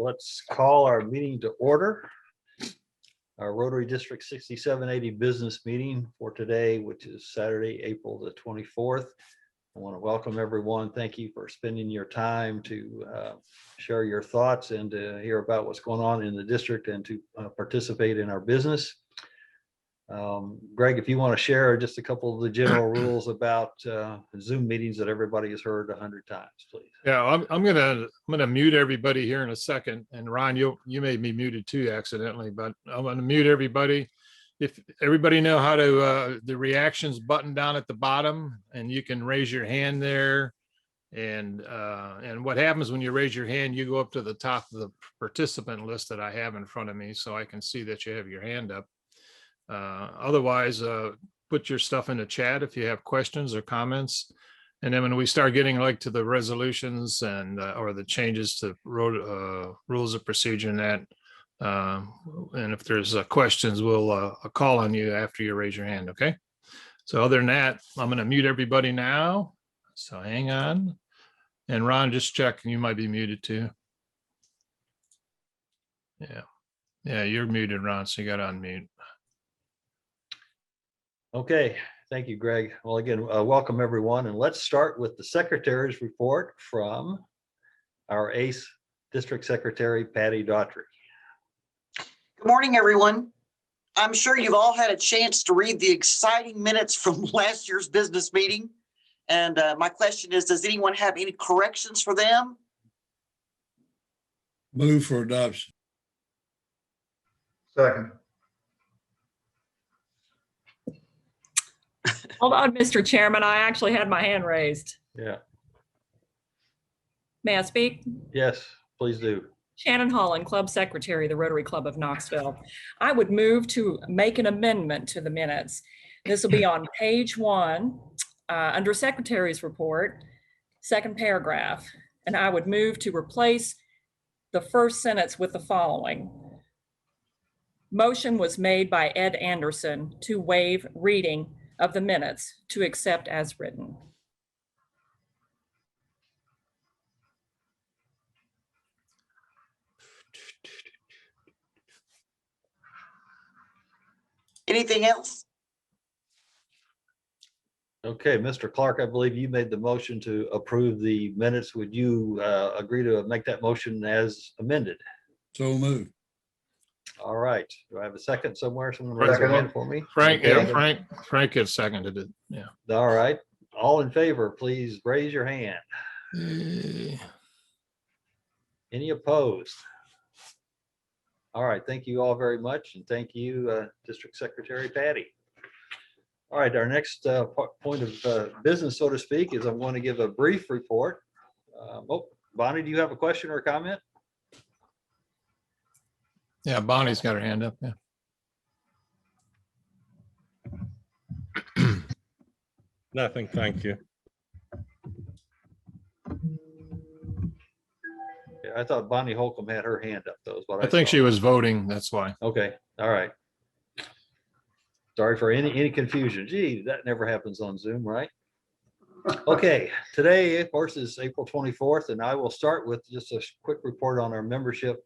Let's call our meeting to order. Our Rotary District 6780 business meeting for today, which is Saturday, April the 24th. I want to welcome everyone. Thank you for spending your time to share your thoughts and to hear about what's going on in the district and to participate in our business. Greg, if you want to share just a couple of the general rules about Zoom meetings that everybody has heard 100 times, please. Yeah, I'm gonna mute everybody here in a second, and Ron, you may be muted too accidentally, but I'm gonna mute everybody. If everybody know how to the reactions button down at the bottom, and you can raise your hand there, and what happens when you raise your hand, you go up to the top of the participant list that I have in front of me, so I can see that you have your hand up. Otherwise, put your stuff in the chat if you have questions or comments. And then when we start getting like to the resolutions and or the changes to rules of procedure and that, and if there's questions, we'll call on you after you raise your hand. Okay. So other than that, I'm going to mute everybody now. So hang on. And Ron, just check. You might be muted too. Yeah. Yeah, you're muted, Ron. So you got to unmute. Okay, thank you, Greg. Well, again, welcome everyone, and let's start with the Secretary's report from our ACE District Secretary, Patty Daughtry. Good morning, everyone. I'm sure you've all had a chance to read the exciting minutes from last year's business meeting. And my question is, does anyone have any corrections for them? Move for adoption. Second. Hold on, Mr. Chairman. I actually had my hand raised. Yeah. May I speak? Yes, please do. Shannon Holland, Club Secretary, the Rotary Club of Knoxville. I would move to make an amendment to the minutes. This will be on page 1, under Secretary's report, second paragraph. And I would move to replace the first sentence with the following. Motion was made by Ed Anderson to waive reading of the minutes to accept as written. Anything else? Okay, Mr. Clark, I believe you made the motion to approve the minutes. Would you agree to make that motion as amended? So move. All right. Do I have a second somewhere? Someone raise their hand for me? Frank, Okay. yeah, Frank has seconded it. Yeah. All right. All in favor, please raise your hand. Any opposed? All right. Thank you all very much. And thank you, District Secretary Patty. All right. Our next point of business, so to speak, is I'm going to give a brief report. Oh, Bonnie, do you have a question or a comment? Yeah, Bonnie's got her hand up. Yeah. Nothing, thank you. Yeah, I thought Bonnie Holcomb had her hand up, though. I think she was voting. That's why. Okay. All right. Sorry for any confusion. Gee, that never happens on Zoom, right? Okay. Today, of course, is April 24th, and I will start with just a quick report on our membership.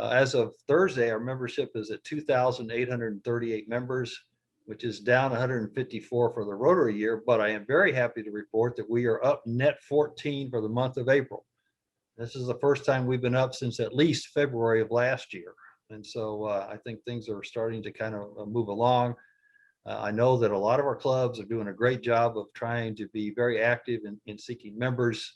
As of Thursday, our membership is at 2,838 members, which is down 154 for the Rotary year, but I am very happy to report that we are up net 14 for the month of April. This is the first time we've been up since at least February of last year. And so I think things are starting to kind of move along. I know that a lot of our clubs are doing a great job of trying to be very active in seeking members.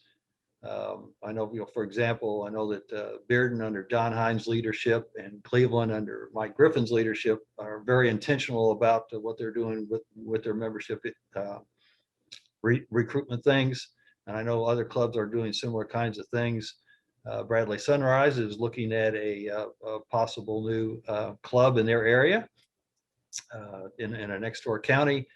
I know, for example, I know that Bearden under John Hines' leadership and Cleveland under Mike Griffin's leadership are very intentional about what they're doing with their membership recruitment things. And I know other clubs are doing similar kinds of things. Bradley Sunrise is looking at a possible new club in their area in a next door county.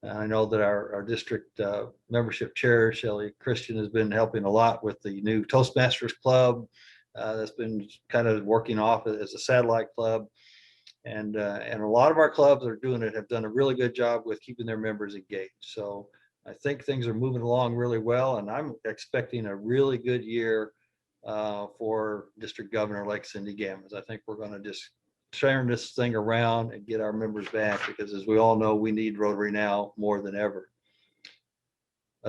I know that our district membership chair, Shelley Christian, has been helping a lot with the new Toastmasters Club that's been kind of working off as a satellite club. And a lot of our clubs are have done a really good job with keeping their members engaged. So I think things are moving along really well, and I'm expecting a really good year for District Governor like Cindy Gammons. I think we're going to just turn this thing around and get our members back, because as we all know, we need Rotary now more than ever.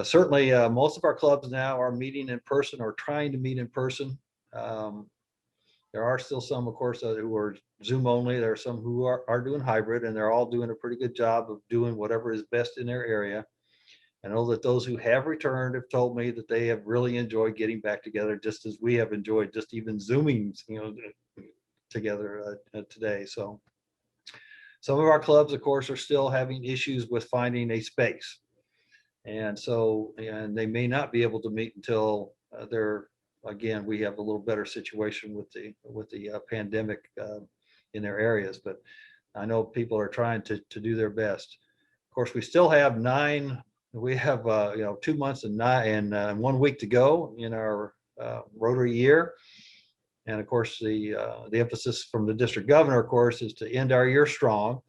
Certainly, most of our clubs now are meeting in person or trying to meet in person. There are still some, of course, who are Zoom only. There are some who are doing hybrid, and they're all doing a pretty good job of doing whatever is best in their area. I know that those who have returned have told me that they have really enjoyed getting back together, just as we have enjoyed just even Zooming, together today. So some of our clubs, of course, are still having issues with finding a space. And they may not be able to meet until again, we have a little better situation with the pandemic in their areas, but I know people are trying to do their best. Of course, we still have 2 months and 1 week to go in our Rotary year. And of course, the emphasis from the district governor, of course, is to end our year strong,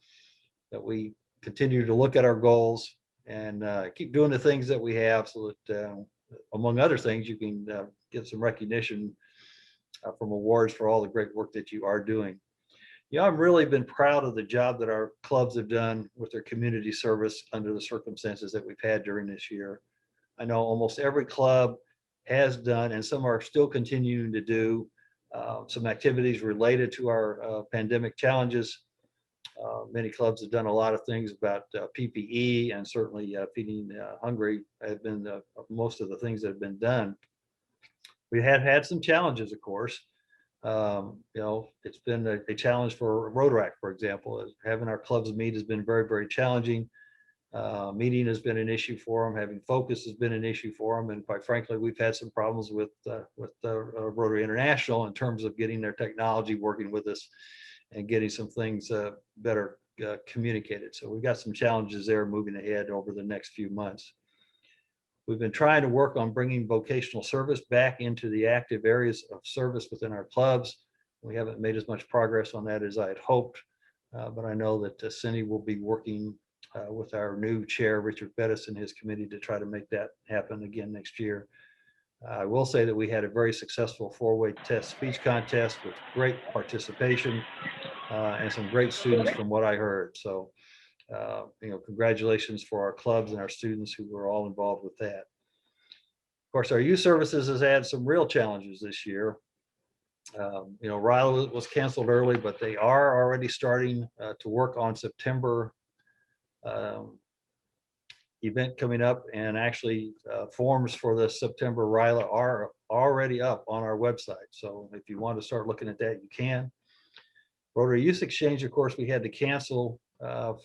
that we continue to look at our goals and keep doing the things that we have, so that among other things, you can get some recognition from awards for all the great work that you are doing. I've really been proud of the job that our clubs have done with their community service under the circumstances that we've had during this year. I know almost every club has done, and some are still continuing to do, some activities related to our pandemic challenges. Many clubs have done a lot of things about PPE, and certainly feeding hungry have been most of the things that have been done. We have had some challenges, of course. It's been a challenge for Rotary, for example. Having our clubs meet has been very, very challenging. Meeting has been an issue for them. Having focus has been an issue for them. And quite frankly, we've had some problems with Rotary International in terms of getting their technology working with us and getting some things better communicated. So we've got some challenges there moving ahead over the next few months. We've been trying to work on bringing vocational service back into the active areas of service within our clubs. We haven't made as much progress on that as I had hoped, but I know that Cindy will be working with our new chair, Richard Bettis, and his committee to try to make that happen again next year. I will say that we had a very successful 4-way test speech contest with great participation and some great students from what I heard. So, congratulations for our clubs and our students who were all involved with that. Of course, our youth services has had some real challenges this year. Riley was canceled early, but they are already starting to work on September event coming up, and actually forms for the September RILA are already up on our website. So if you want to start looking at that, you can. Rotary Youth Exchange, of course, we had to cancel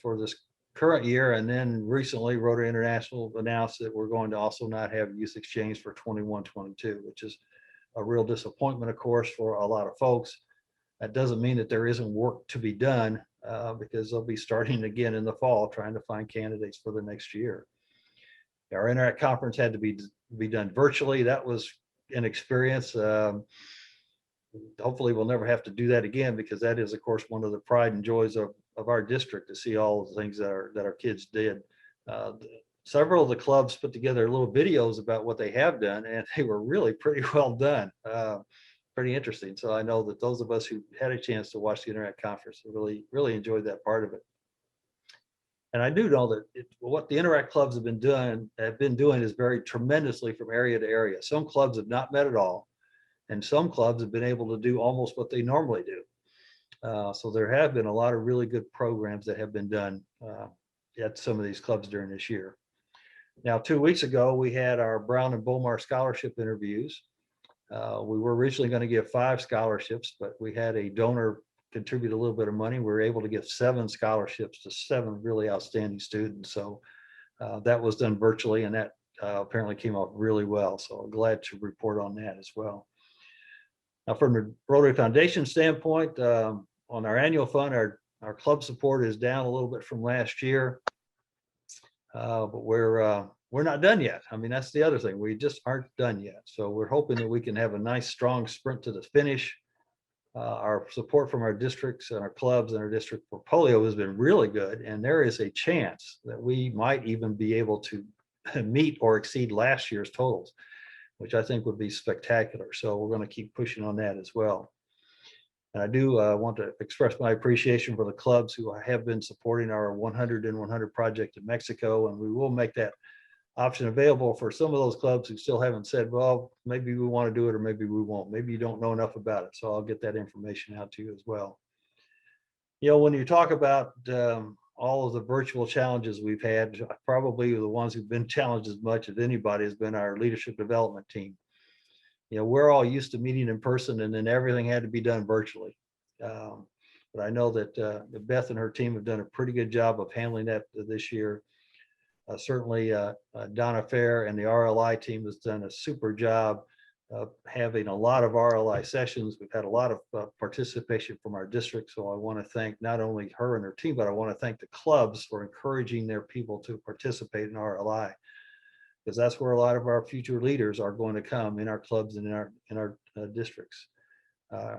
for this current year, and then recently Rotary International announced that we're going to also not have Youth Exchange for 21-22, which is a real disappointment, of course, for a lot of folks. That doesn't mean that there isn't work to be done, because they'll be starting again in the fall trying to find candidates for the next year. Our Interact conference had to be done virtually. That was an experience. Hopefully we'll never have to do that again, because that is, of course, one of the pride and joys of our district, to see all of the things that our kids did. Several of the clubs put together little videos about what they have done, and they were really pretty well done. Pretty interesting. So I know that those of us who had a chance to watch the Interact conference really enjoyed that part of it. And I do know that what the Interact clubs have been doing is varied tremendously from area to area. Some clubs have not met at all, and some clubs have been able to do almost what they normally do. So there have been a lot of really good programs that have been done at some of these clubs during this year. Now, 2 weeks ago, we had our Brown and Bomar scholarship interviews. We were originally going to give 5 scholarships, but we had a donor contribute a little bit of money. We were able to give 7 scholarships to 7 really outstanding students. So that was done virtually, and that apparently came off really well. So I'm glad to report on that as well. Now, from the Rotary Foundation standpoint, on our annual fund, our club support is down a little bit from last year, but we're not done yet. I mean, that's the other thing. We just aren't done yet. So we're hoping that we can have a nice, strong sprint to the finish. Our support from our districts and our clubs and our district portfolio has been really good. And there is a chance that we might even be able to meet or exceed last year's totals. which I think would be spectacular. So we're going to keep pushing on that as well. And I do want to express my appreciation for the clubs who have been supporting our 100 in 100 project in Mexico. And we will make that option available for some of those clubs who still haven't said, well, maybe we want to do it or maybe we won't. Maybe you don't know enough about it. So I'll get that information out to you as well. You know, when you talk about all of the virtual challenges we've had, probably the ones who've been challenged as much as anybody has been our leadership development team. You know, we're all used to meeting in person and then everything had to be done virtually. But I know that Beth and her team have done a pretty good job of handling that this year. Certainly Donna Fair and the RLI team has done a super job of having a lot of RLI sessions. We've had a lot of participation from our district. So I want to thank not only her and her team, but I want to thank the clubs for encouraging their people to participate in RLI, because that's where a lot of our future leaders are going to come, in our clubs and in our districts.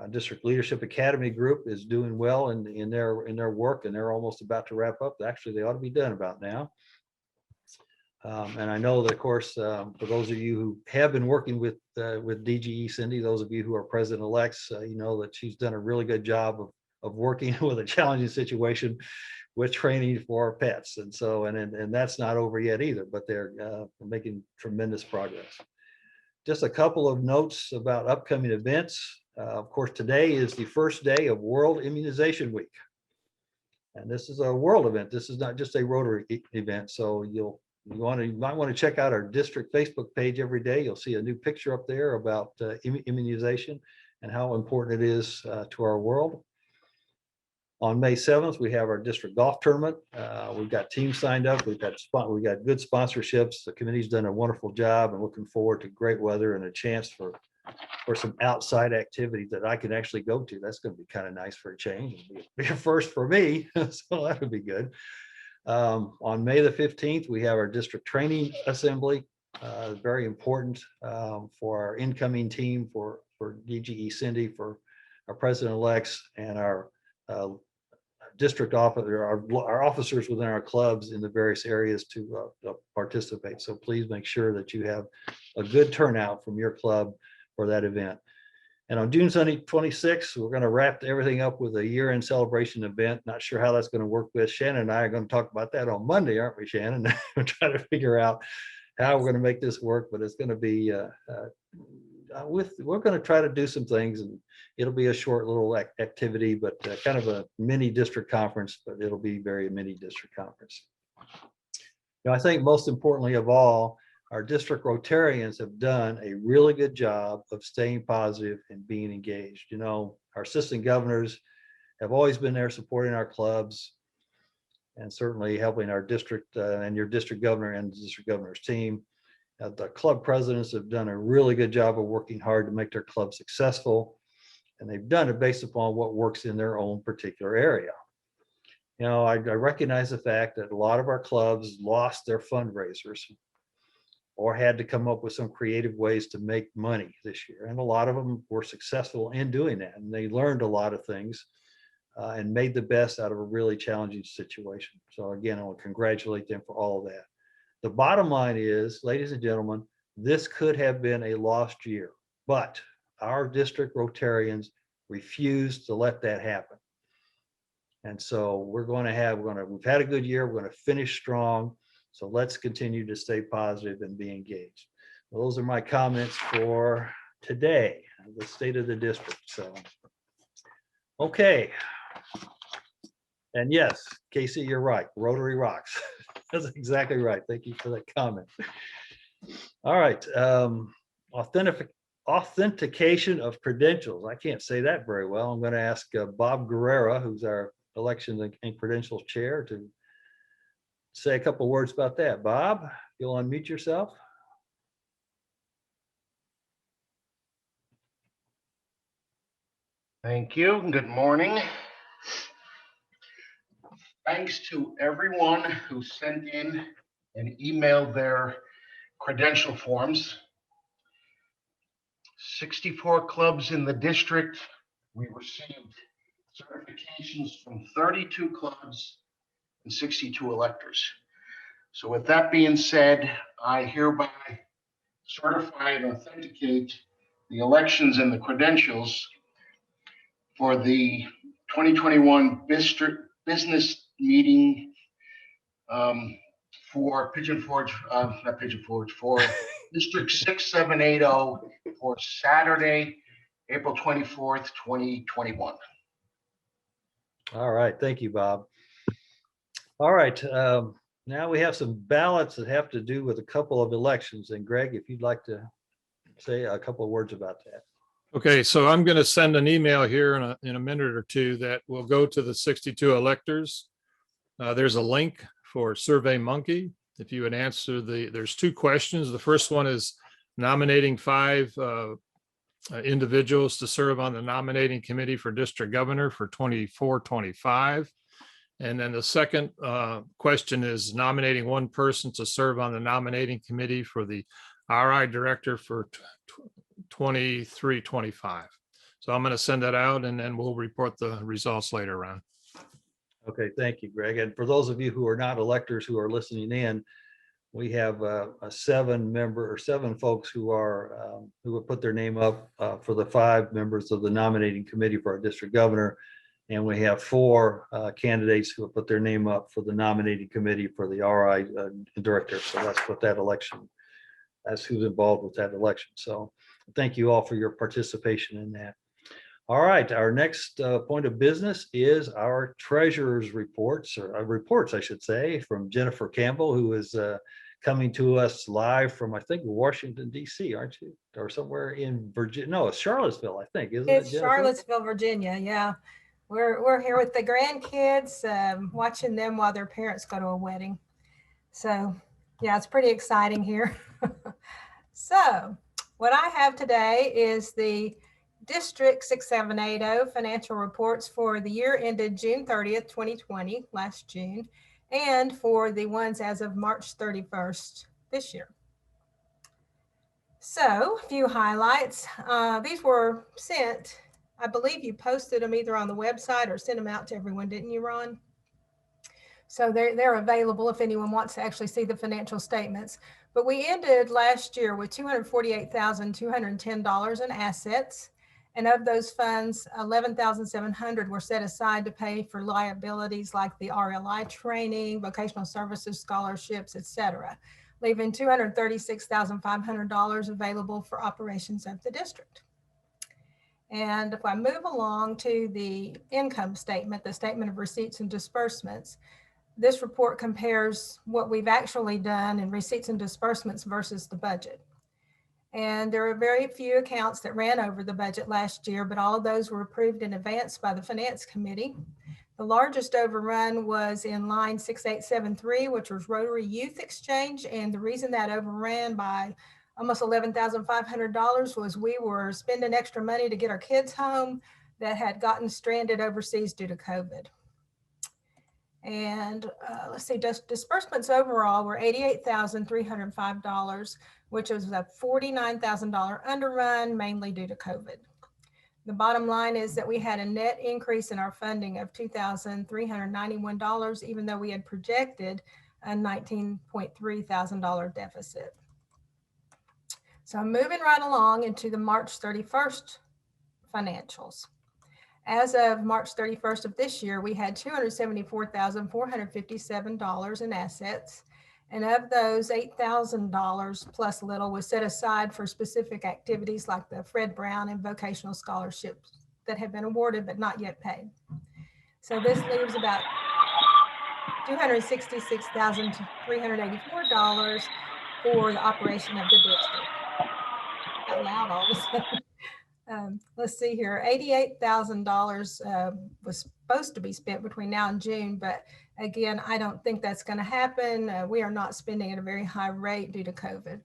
District Leadership Academy group is doing well in their work, and they're almost about to wrap up. Actually, they ought to be done about now. And I know that, of course, for those of you who have been working with DGE Cindy, those of you who are president-elects, you know that she's done a really good job of working with a challenging situation with training for pets. And so, and that's not over yet either, but they're making tremendous progress. Just a couple of notes about upcoming events. Of course, today is the first day of World Immunization Week. And this is a world event. This is not just a Rotary event. So you might want to check out our district Facebook page every day. You'll see a new picture up there about immunization and how important it is to our world. On May 7th, we have our district golf tournament. We've got teams signed up. We've got good sponsorships. The committee's done a wonderful job, and looking forward to great weather and a chance for some outside activities that I can actually go to. That's going to be kind of nice for a change. It'll be a first for me, so that would be good. On May the 15th, we have our district training assembly. Very important for our incoming team, for DGE Cindy, for our president-elects, and our district officer, our officers within our clubs in the various areas to participate. So please make sure that you have a good turnout from your club for that event. And on June 26th, we're going to wrap everything up with a year-end celebration event. Not sure how that's going to work with Shannon and I are going to talk about that on Monday, aren't we, Shannon? We're trying to figure out how we're going to make this work, but it's going to be we're going to try to do some things, and it'll be a short little activity, but kind of a mini district conference, but it'll be very mini district conference. You know, I think most importantly of all, our district Rotarians have done a really good job of staying positive and being engaged. You know, our assistant governors have always been there supporting our clubs and certainly helping our district and your district governor and the district governor's team. The club presidents have done a really good job of working hard to make their club successful, and they've done it based upon what works in their own particular area. You know, I recognize the fact that a lot of our clubs lost their fundraisers or had to come up with some creative ways to make money this year. And a lot of them were successful in doing that. And they learned a lot of things and made the best out of a really challenging situation. So again, I want to congratulate them for all of that. The bottom line is, ladies and gentlemen, this could have been a lost year, but our district Rotarians refused to let that happen. And so we've had a good year. We're going to finish strong. So let's continue to stay positive and be engaged. Well, those are my comments for today, the state of the district. So, okay. And yes, Casey, you're right. Rotary rocks. That's exactly right. Thank you for that comment. All right. Authentication of credentials. I can't say that very well. I'm going to ask Bob Guerrera, who's our election and credentials chair, to say a couple words about that. Bob, you'll unmute yourself. Thank you, and good morning. Thanks to everyone who sent in and emailed their credential forms. 64 clubs in the district. We received certifications from 32 clubs and 62 electors. So with that being said, I hereby certify and authenticate the elections and the credentials for the 2021 district business meeting for Pigeon Forge, not Pigeon Forge, for District 6780 for Saturday, April 24th, 2021. All right, thank you, Bob. All right, now we have some ballots that have to do with a couple of elections. And Greg, if you'd like to say a couple of words about that. Okay, so I'm going to send an email here in a minute or two that will go to the 62 electors. There's a link for Survey Monkey. If you would answer there's two questions. The first one is nominating 5 individuals to serve on the nominating committee for district governor for 24-25. And then the second question is nominating 1 person to serve on the nominating committee for the RI director for 23-25. So I'm going to send that out and then we'll report the results later on. Okay, thank you, Greg. And for those of you who are not electors who are listening in, we have a 7 folks who have put their name up for the 5 members of the nominating committee for our district governor. And we have 4 candidates who have put their name up for the nominating committee for the RI director. So that's what that election, that's who's involved with that election. So thank you all for your participation in that. All right, our next point of business is our treasurer's reports, or reports, I should say, from Jennifer Campbell, who is coming to us live from, I think, Washington, D.C., aren't you? Or somewhere in Virginia. No, it's Charlottesville, I think, isn't it? It's Jennifer? Charlottesville, Virginia. Yeah, we're here with the grandkids, watching them while their parents go to a wedding. So yeah, it's pretty exciting here. So what I have today is the District 6780 financial reports for the year ended June 30th, 2020, last June, and for the ones as of March 31st this year. So a few highlights. These were sent, I believe you posted them either on the website or sent them out to everyone, didn't you, Ron? So they're available if anyone wants to actually see the financial statements. But we ended last year with $248,210 in assets. And of those funds, $11,700 were set aside to pay for liabilities like the RLI training, vocational services, scholarships, etc., leaving $236,500 available for operations of the district. And if I move along to the income statement, the statement of receipts and disbursements, this report compares what we've actually done in receipts and disbursements versus the budget. And there are very few accounts that ran over the budget last year, but all of those were approved in advance by the Finance Committee. The largest overrun was in line 6873, which was Rotary Youth Exchange. And the reason that overran by almost $11,500 was we were spending extra money to get our kids home that had gotten stranded overseas due to COVID. And let's see, disbursements overall were $88,305, which was a $49,000 underrun, mainly due to COVID. The bottom line is that we had a net increase in our funding of $2,391, even though we had projected a $19.3 thousand deficit. So I'm moving right along into the March 31st financials. As of March 31st of this year, we had $274,457 in assets. And of those, $8,000 plus a little was set aside for specific activities like the Fred Brown and vocational scholarships that have been awarded but not yet paid. So this leaves about $266,384 for the operation of the district. Got loud all of a sudden. Let's see here, $88,000 was supposed to be spent between now and June, but again, I don't think that's going to happen. We are not spending at a very high rate due to COVID.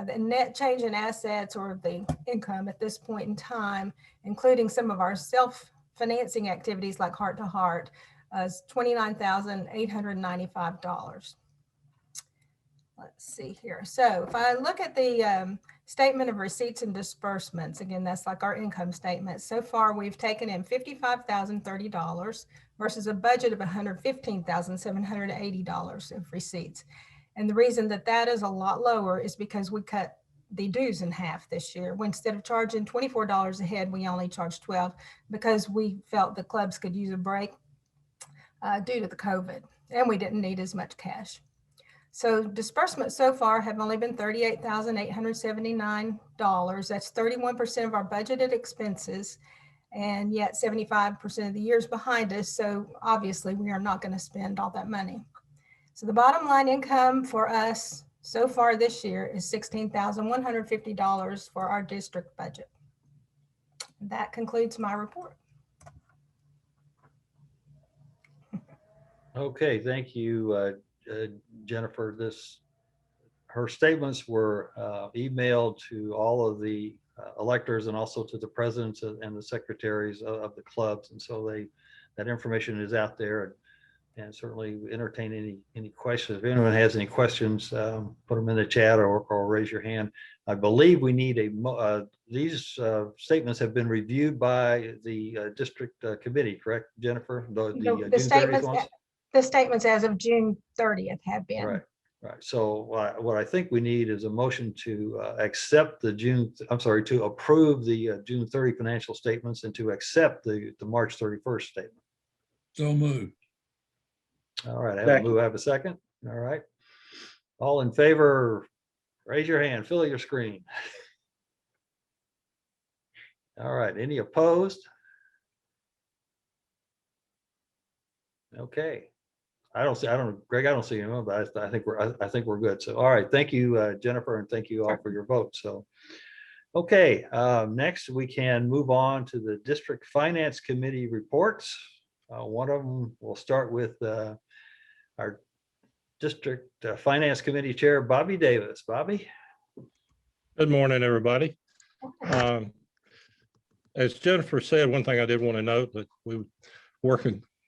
The net change in assets, or the income at this point in time, including some of our self-financing activities like Heart to Heart, is $29,895. Let's see here. So if I look at the statement of receipts and disbursements, again, that's like our income statement. So far, we've taken in $55,030 versus a budget of $115,780 of receipts. And the reason that that is a lot lower is because we cut the dues in half this year. Instead of charging $24 a head, we only charged $12 because we felt the clubs could use a break due to the COVID, and we didn't need as much cash. So disbursements so far have only been $38,879. That's 31% of our budgeted expenses, and yet 75% of the year's behind us. So obviously we are not going to spend all that money. So the bottom line income for us so far this year is $16,150 for our district budget. That concludes my report. Okay, thank you, Jennifer. Her statements were emailed to all of the electors and also to the presidents and the secretaries of the clubs. And so that information is out there, and certainly entertain any questions. If anyone has any questions, put them in the chat or raise your hand. I believe we need these statements have been reviewed by the district committee, correct, Jennifer? The June 30th ones? The statements as of June 30th have been. Right. So what I think we need is a motion to accept to approve the June 30 financial statements and to accept the March 31st statement. So moved. All right, I have a second. All right. All in favor, raise your hand, fill your screen. All right, any opposed? Okay. Greg, I don't see anyone, but I think we're good. So, all right, thank you, Jennifer, and thank you all for your vote. So, okay, next we can move on to the District Finance Committee reports. One of them, we'll start with our District Finance Committee Chair, Bobby Davis. Bobby. Good morning, everybody. As Jennifer said, one thing I did want to note that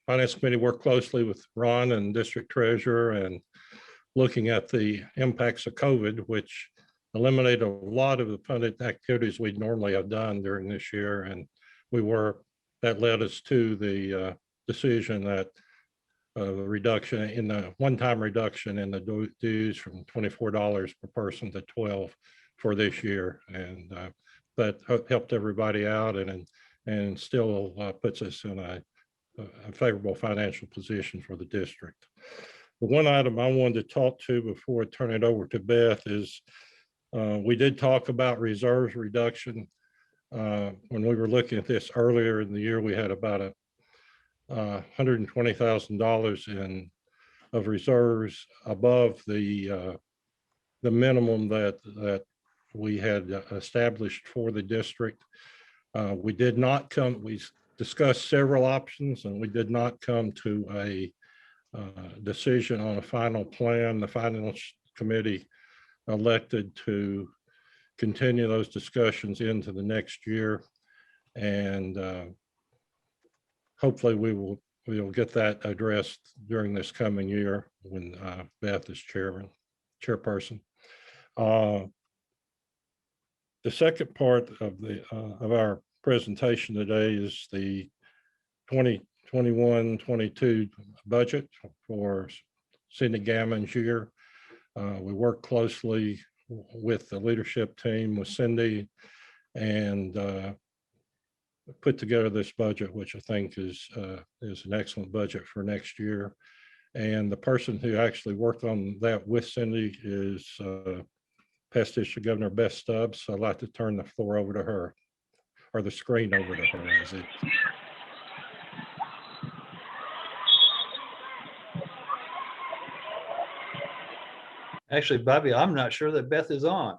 Finance Committee worked closely with Ron and District Treasurer and looking at the impacts of COVID, which eliminated a lot of the funded activities we'd normally have done during this year. And that led us to the decision that reduction in the one-time reduction in the dues from $24 per person to $12 for this year. And that helped everybody out and still puts us in a favorable financial position for the district. The one item I wanted to talk to before I turn it over to Beth is we did talk about reserves reduction. When we were looking at this earlier in the year, we had about $120,000 of reserves above the minimum that we had established for the district. We discussed several options, and we did not come to a decision on a final plan. The Finance Committee elected to continue those discussions into the next year, and hopefully we'll get that addressed during this coming year when Beth is chairperson. The second part of our presentation today is the 2021-22 budget for Cindy Gammon's year. We worked closely with the leadership team, with Cindy, and put together this budget, which I think is an excellent budget for next year. And the person who actually worked on that with Cindy is past District Governor Beth Stubbs. So I'd like to turn the floor over to her, or the screen over to her. Actually, Bobby, I'm not sure that Beth is on.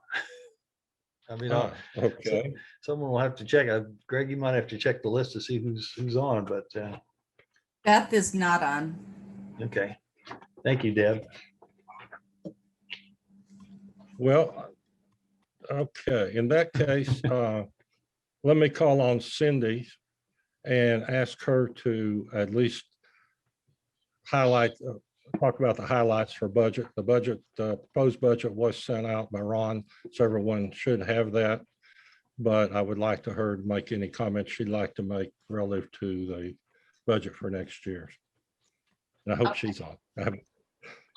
I mean, okay. Someone will have to check. Greg, you might have to check the list to see who's on, but Beth is not on. Okay. Thank you, Deb. Well, okay. In that case, let me call on Cindy and ask her to at least talk about the highlights for budget. The proposed budget was sent out by Ron, so everyone should have that. But I would like her to make any comments she'd like to make relative to the budget for next year. And I hope she's on. I'm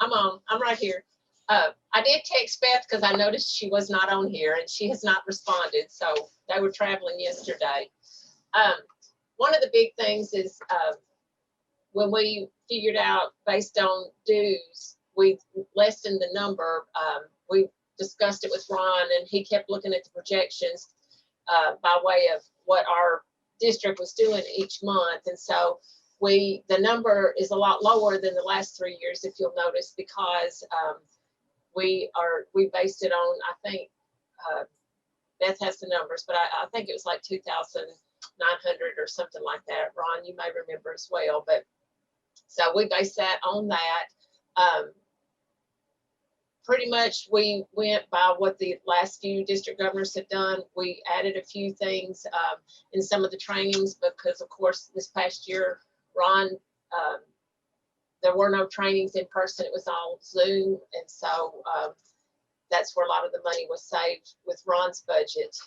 on. I'm right here. I did text Beth because I noticed she was not on here and she has not responded. So they were traveling yesterday. One of the big things is when we figured out based on dues, we lessened the number. We discussed it with Ron and he kept looking at the projections by way of what our district was doing each month. And so the number is a lot lower than the last 3 years, if you'll notice, because we based it on, I think, Beth has the numbers, but I think it was like 2,900 or something like that. Ron, you may remember as well, but so we based that on that. Pretty much we went by what the last few district governors have done. We added a few things in some of the trainings because, of course, this past year, Ron, there were no trainings in person. It was all Zoom. And so that's where a lot of the money was saved with Ron's budget.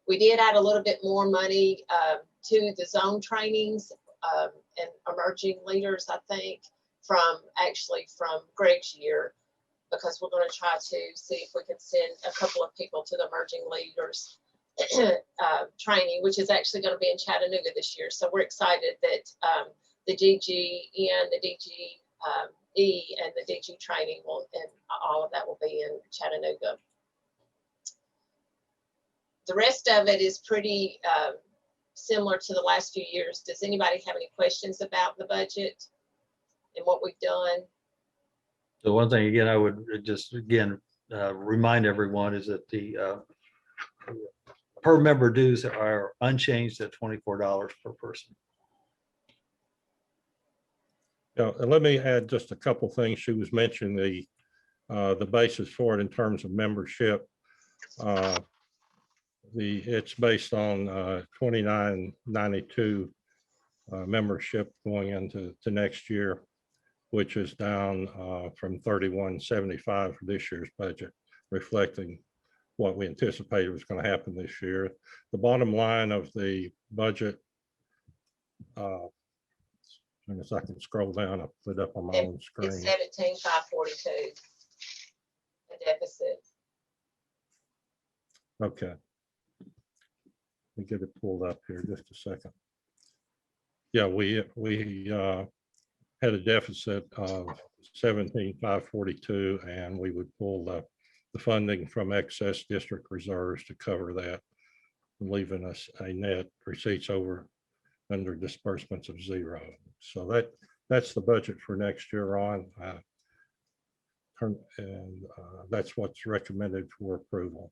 We did add a little bit more money to the zone trainings and emerging leaders, I think, from Greg's year, because we're going to try to see if we can send a couple of people to the emerging leaders training, which is actually going to be in Chattanooga this year. So we're excited that the DGN, the DGE, and the DG training and all of that will be in Chattanooga. The rest of it is pretty similar to the last few years. Does anybody have any questions about the budget and what we've done? So one thing, again, I would just, remind everyone is that the per member dues are unchanged at $24 per person. Yeah, and let me add just a couple things. She was mentioning the basis for it in terms of membership. It's based on $29.92 membership going into next year, which is down from $31.75 for this year's budget, reflecting what we anticipated was going to happen this year. The bottom line of the budget, as I can scroll down, I'll put it up on my own screen. It's 17,542, the deficit. Okay. Let me get it pulled up here just a second. Yeah, we had a deficit of 17,542, and we would pull the funding from excess district reserves to cover that, leaving us a net receipts over under disbursements of zero. So that's the budget for next year on, and that's what's recommended for approval.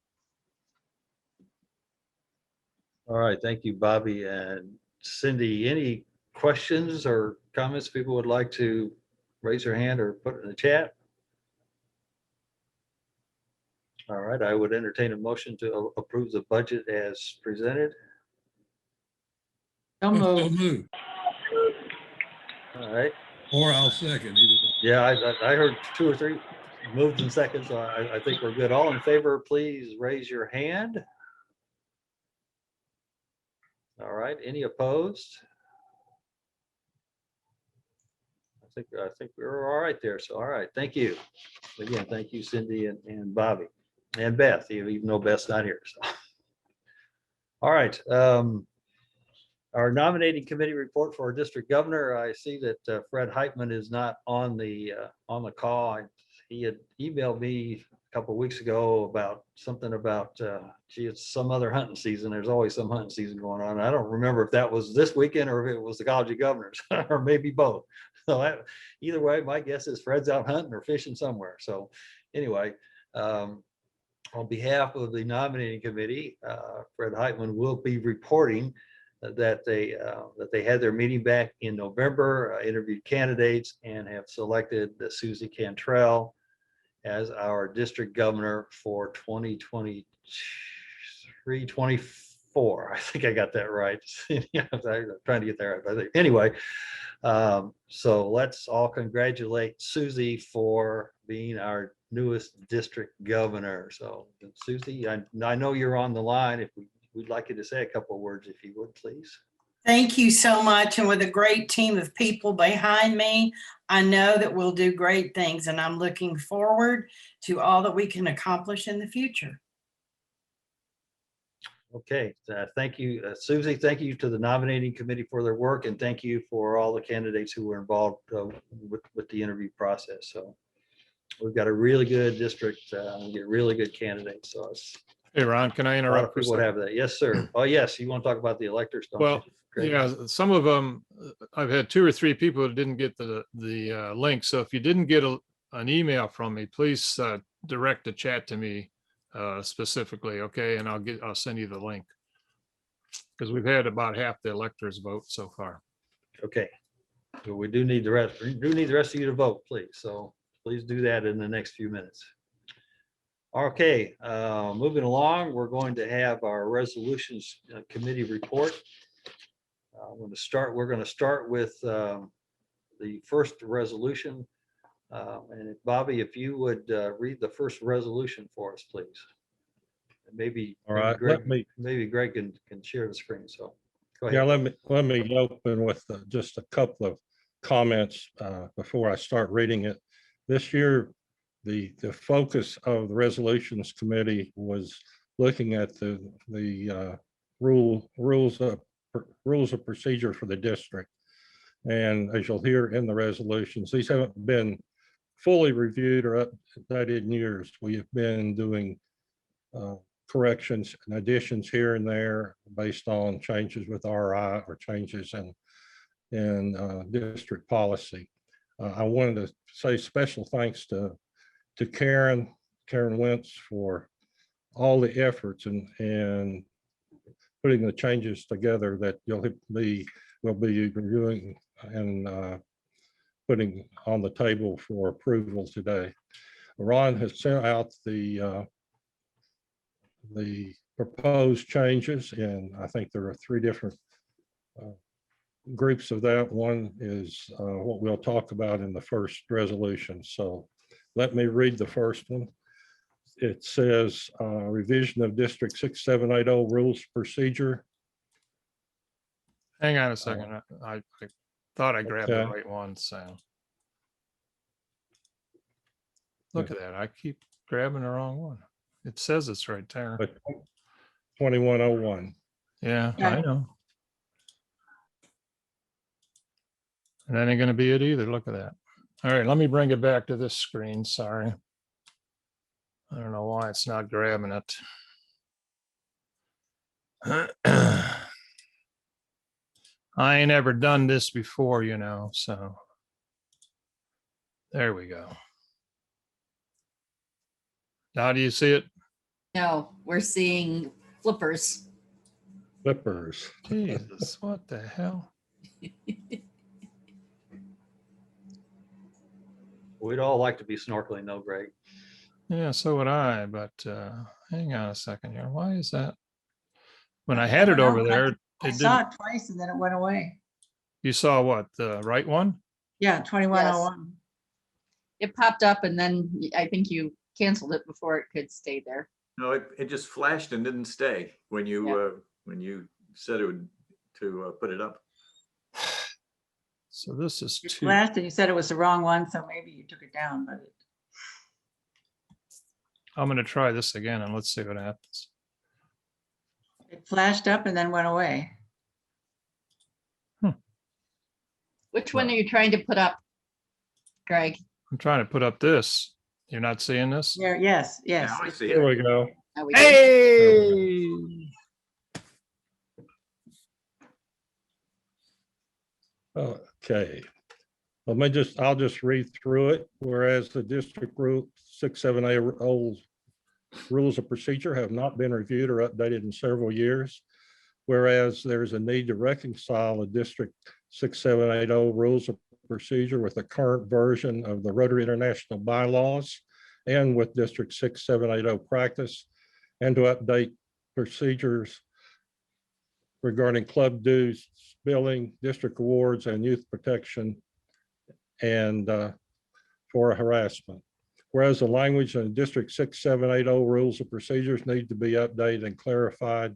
All right, thank you, Bobby and Cindy. Any questions or comments people would like to raise their hand or put in the chat? All right, I would entertain a motion to approve the budget as presented. So moved. All right. Or I'll second either one. Yeah, I heard 2 or 3 moved in seconds, so I think we're good. All in favor, please raise your hand. All right, any opposed? I think we're all right there. So, all right, thank you. Again, thank you, Cindy and Bobby and Beth, even though Beth's not here. So, all right. Our nominating committee report for our district governor. I see that Fred Heitman is not on the call. He had emailed me a couple of weeks ago about something about, gee, it's some other hunting season. There's always some hunting season going on. I don't remember if that was this weekend or if it was the College of Governors or maybe both. So either way, my guess is Fred's out hunting or fishing somewhere. So anyway, on behalf of the nominating committee, Fred Heitman will be reporting that they had their meeting back in November, interviewed candidates, and have selected Susie Cantrell as our district governor for 2023-24. I think I got that right. Yeah, I'm trying to get that right. I think. Anyway, so let's all congratulate Susie for being our newest district governor. So Susie, I know you're on the line. If we'd like you to say a couple of words, if you would, please. Thank you so much. And with a great team of people behind me, I know that we'll do great things, and I'm looking forward to all that we can accomplish in the future. Okay, thank you, Susie. Thank you to the nominating committee for their work, and thank you for all the candidates who were involved with the interview process. So we've got a really good district, we get really good candidates. So it's Hey, Ron, can I a lot interrupt? of for a people second? have that. Yes, sir. Oh, yes. You want to talk about the electors? Don't Well, you? Great. yeah, some of them, I've had 2 or 3 people that didn't get the link. So if you didn't get an email from me, please direct the chat to me specifically, okay? And I'll send you the link. Because we've had about half the electors vote so far. Okay. So we do need the rest of you to vote, please. So please do that in the next few minutes. Okay, moving along, we're going to have our resolutions committee report. We're going to start with the first resolution. And Bobby, if you would read the first resolution for us, please. And maybe, All right, maybe Greg can share the screen. So go yeah, ahead. let me open with just a couple of comments before I start reading it. This year, the focus of the resolutions committee was looking at the rules of procedure for the district. And as you'll hear in the resolutions, these haven't been fully reviewed or updated in years. We have been doing corrections and additions here and there based on changes with RI or changes in district policy. I wanted to say special thanks to Karen Wentz for all the efforts and putting the changes together that we'll be reviewing and putting on the table for approval today. Ron has sent out the proposed changes, and I think there are 3 different groups of that. One is what we'll talk about in the first resolution. So let me read the first one. It says revision of District 6780 rules procedure. Hang on a second. I thought I grabbed the Okay. right one, so. Look at that. I keep grabbing the wrong one. It says it's right there. But 2101. Yeah, Yeah. I know. And that ain't gonna be it either. Look at that. All right, let me bring it back to this screen. Sorry. I don't know why it's not grabbing it. I ain't ever done this before, you know, so. There we go. Now do you see it? No, we're seeing flippers. Flippers. Jesus, what the hell? We'd all like to be snorkeling though, Greg. Yeah, so would I, but hang on a second here. Why is that? When I had it over there, I it saw didn't. it twice and then it went away. You saw what, the right one? Yeah, 2101. It popped up and then I think you canceled it before it could stay there. No, it just flashed and didn't stay when you said it would to put it up. So this is It 2. flashed and you said it was the wrong one, so maybe you took it down, but I'm gonna try this again and let's see what happens. it flashed up and then went away. Which one are you trying to put up, Greg? I'm trying to put up this. You're not seeing this? Yeah, yes. Now I see There it. we go. Oh, we did. Hey! Okay. I'll just read through it. Whereas the district rule 6780 rules of procedure have not been reviewed or updated in several years. Whereas there's a need to reconcile the district 6780 rules of procedure with the current version of the Rotary International bylaws and with district 6780 practice, and to update procedures regarding club dues, billing, district awards, and youth protection and for harassment. Whereas the language in District 6780 rules of procedures need to be updated and clarified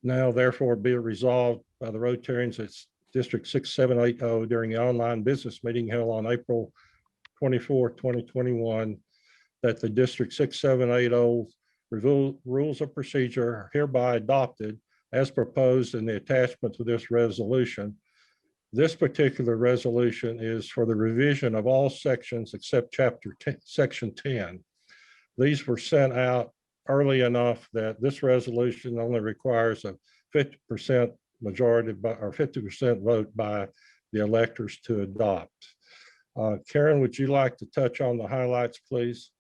Now therefore be it resolved by the Rotarians at District 6780 during the online business meeting held on April 24th, 2021, that the District 6780 rules of procedure are hereby adopted as proposed in the attachment to this resolution. This particular resolution is for the revision of all sections except Chapter 10, Section 10. These were sent out early enough that this resolution only requires a 50% majority or 50% vote by the electors to adopt. Karen, would you like to touch on the highlights, please?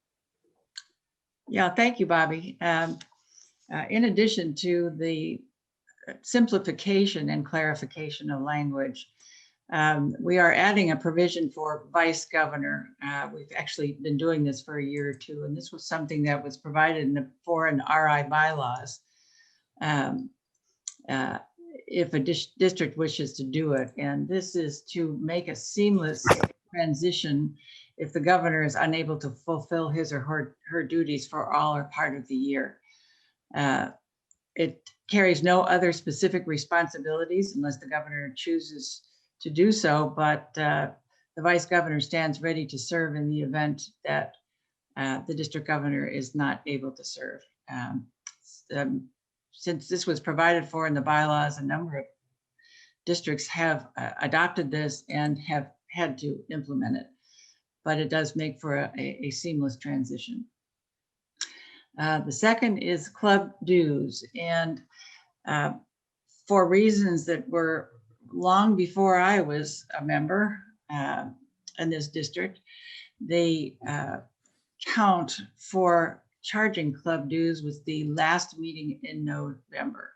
Yeah, thank you, Bobby. In addition to the simplification and clarification of language, we are adding a provision for vice governor. We've actually been doing this for a year or two, and this was something that was provided in the foreign RI bylaws. If a district wishes to do it, and this is to make a seamless transition if the governor is unable to fulfill his or her duties for all or part of the year. It carries no other specific responsibilities unless the governor chooses to do so, but the vice governor stands ready to serve in the event that the district governor is not able to serve. Since this was provided for in the bylaws, a number of districts have adopted this and have had to implement it, but it does make for a seamless transition. The second is club dues, and for reasons that were long before I was a member in this district, the count for charging club dues was the last meeting in November.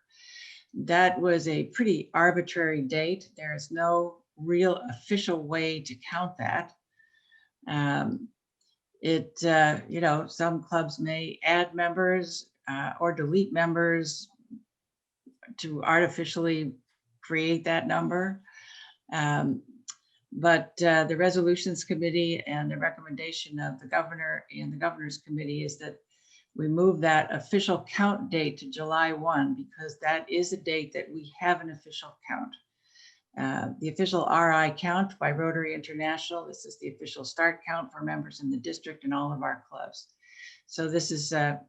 That was a pretty arbitrary date. There is no real official way to count that. You know, some clubs may add members or delete members to artificially create that number. But the resolutions committee and the recommendation of the governor and the governor's committee is that we move that official count date to July 1, because that is a date that we have an official count. The official RI count by Rotary International, this is the official start count for members in the district and all of our clubs. So this is a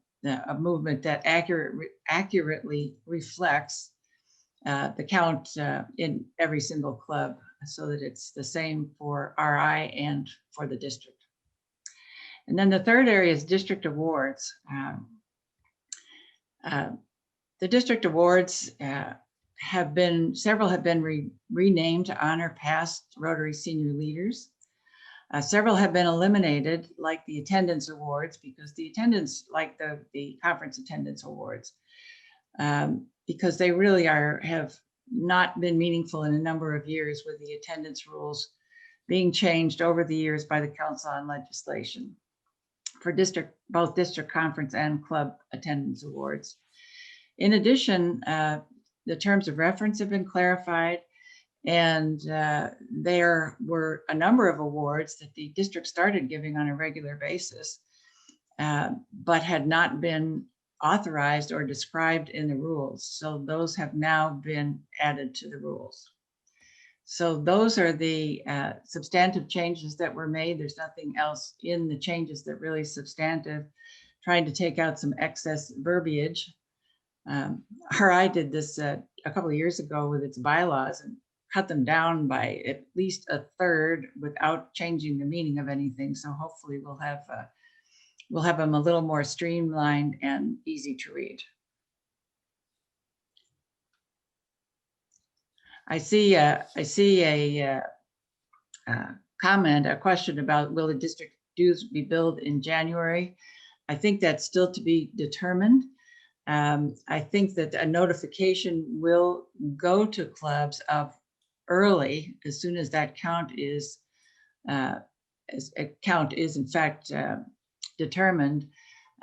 movement that accurately reflects the count in every single club, so that it's the same for RI and for the district. And then the third area is district awards. The district awards several have been renamed to honor past Rotary senior leaders. Several have been eliminated, like the attendance awards, because the attendance, like the conference attendance awards, because they really have not been meaningful in a number of years, with the attendance rules being changed over the years by the Council on Legislation for both district conference and club attendance awards. In addition, the terms of reference have been clarified, and there were a number of awards that the district started giving on a regular basis, but had not been authorized or described in the rules. So those have now been added to the rules. So those are the substantive changes that were made. There's nothing else in the changes that really is substantive, trying to take out some excess verbiage. RI did this a couple of years ago with its bylaws and cut them down by at least a third without changing the meaning of anything. So hopefully we'll have them a little more streamlined and easy to read. I see a comment, a question about, will the district dues be billed in January? I think that's still to be determined. I think that a notification will go to clubs of early as soon as that count is in fact determined.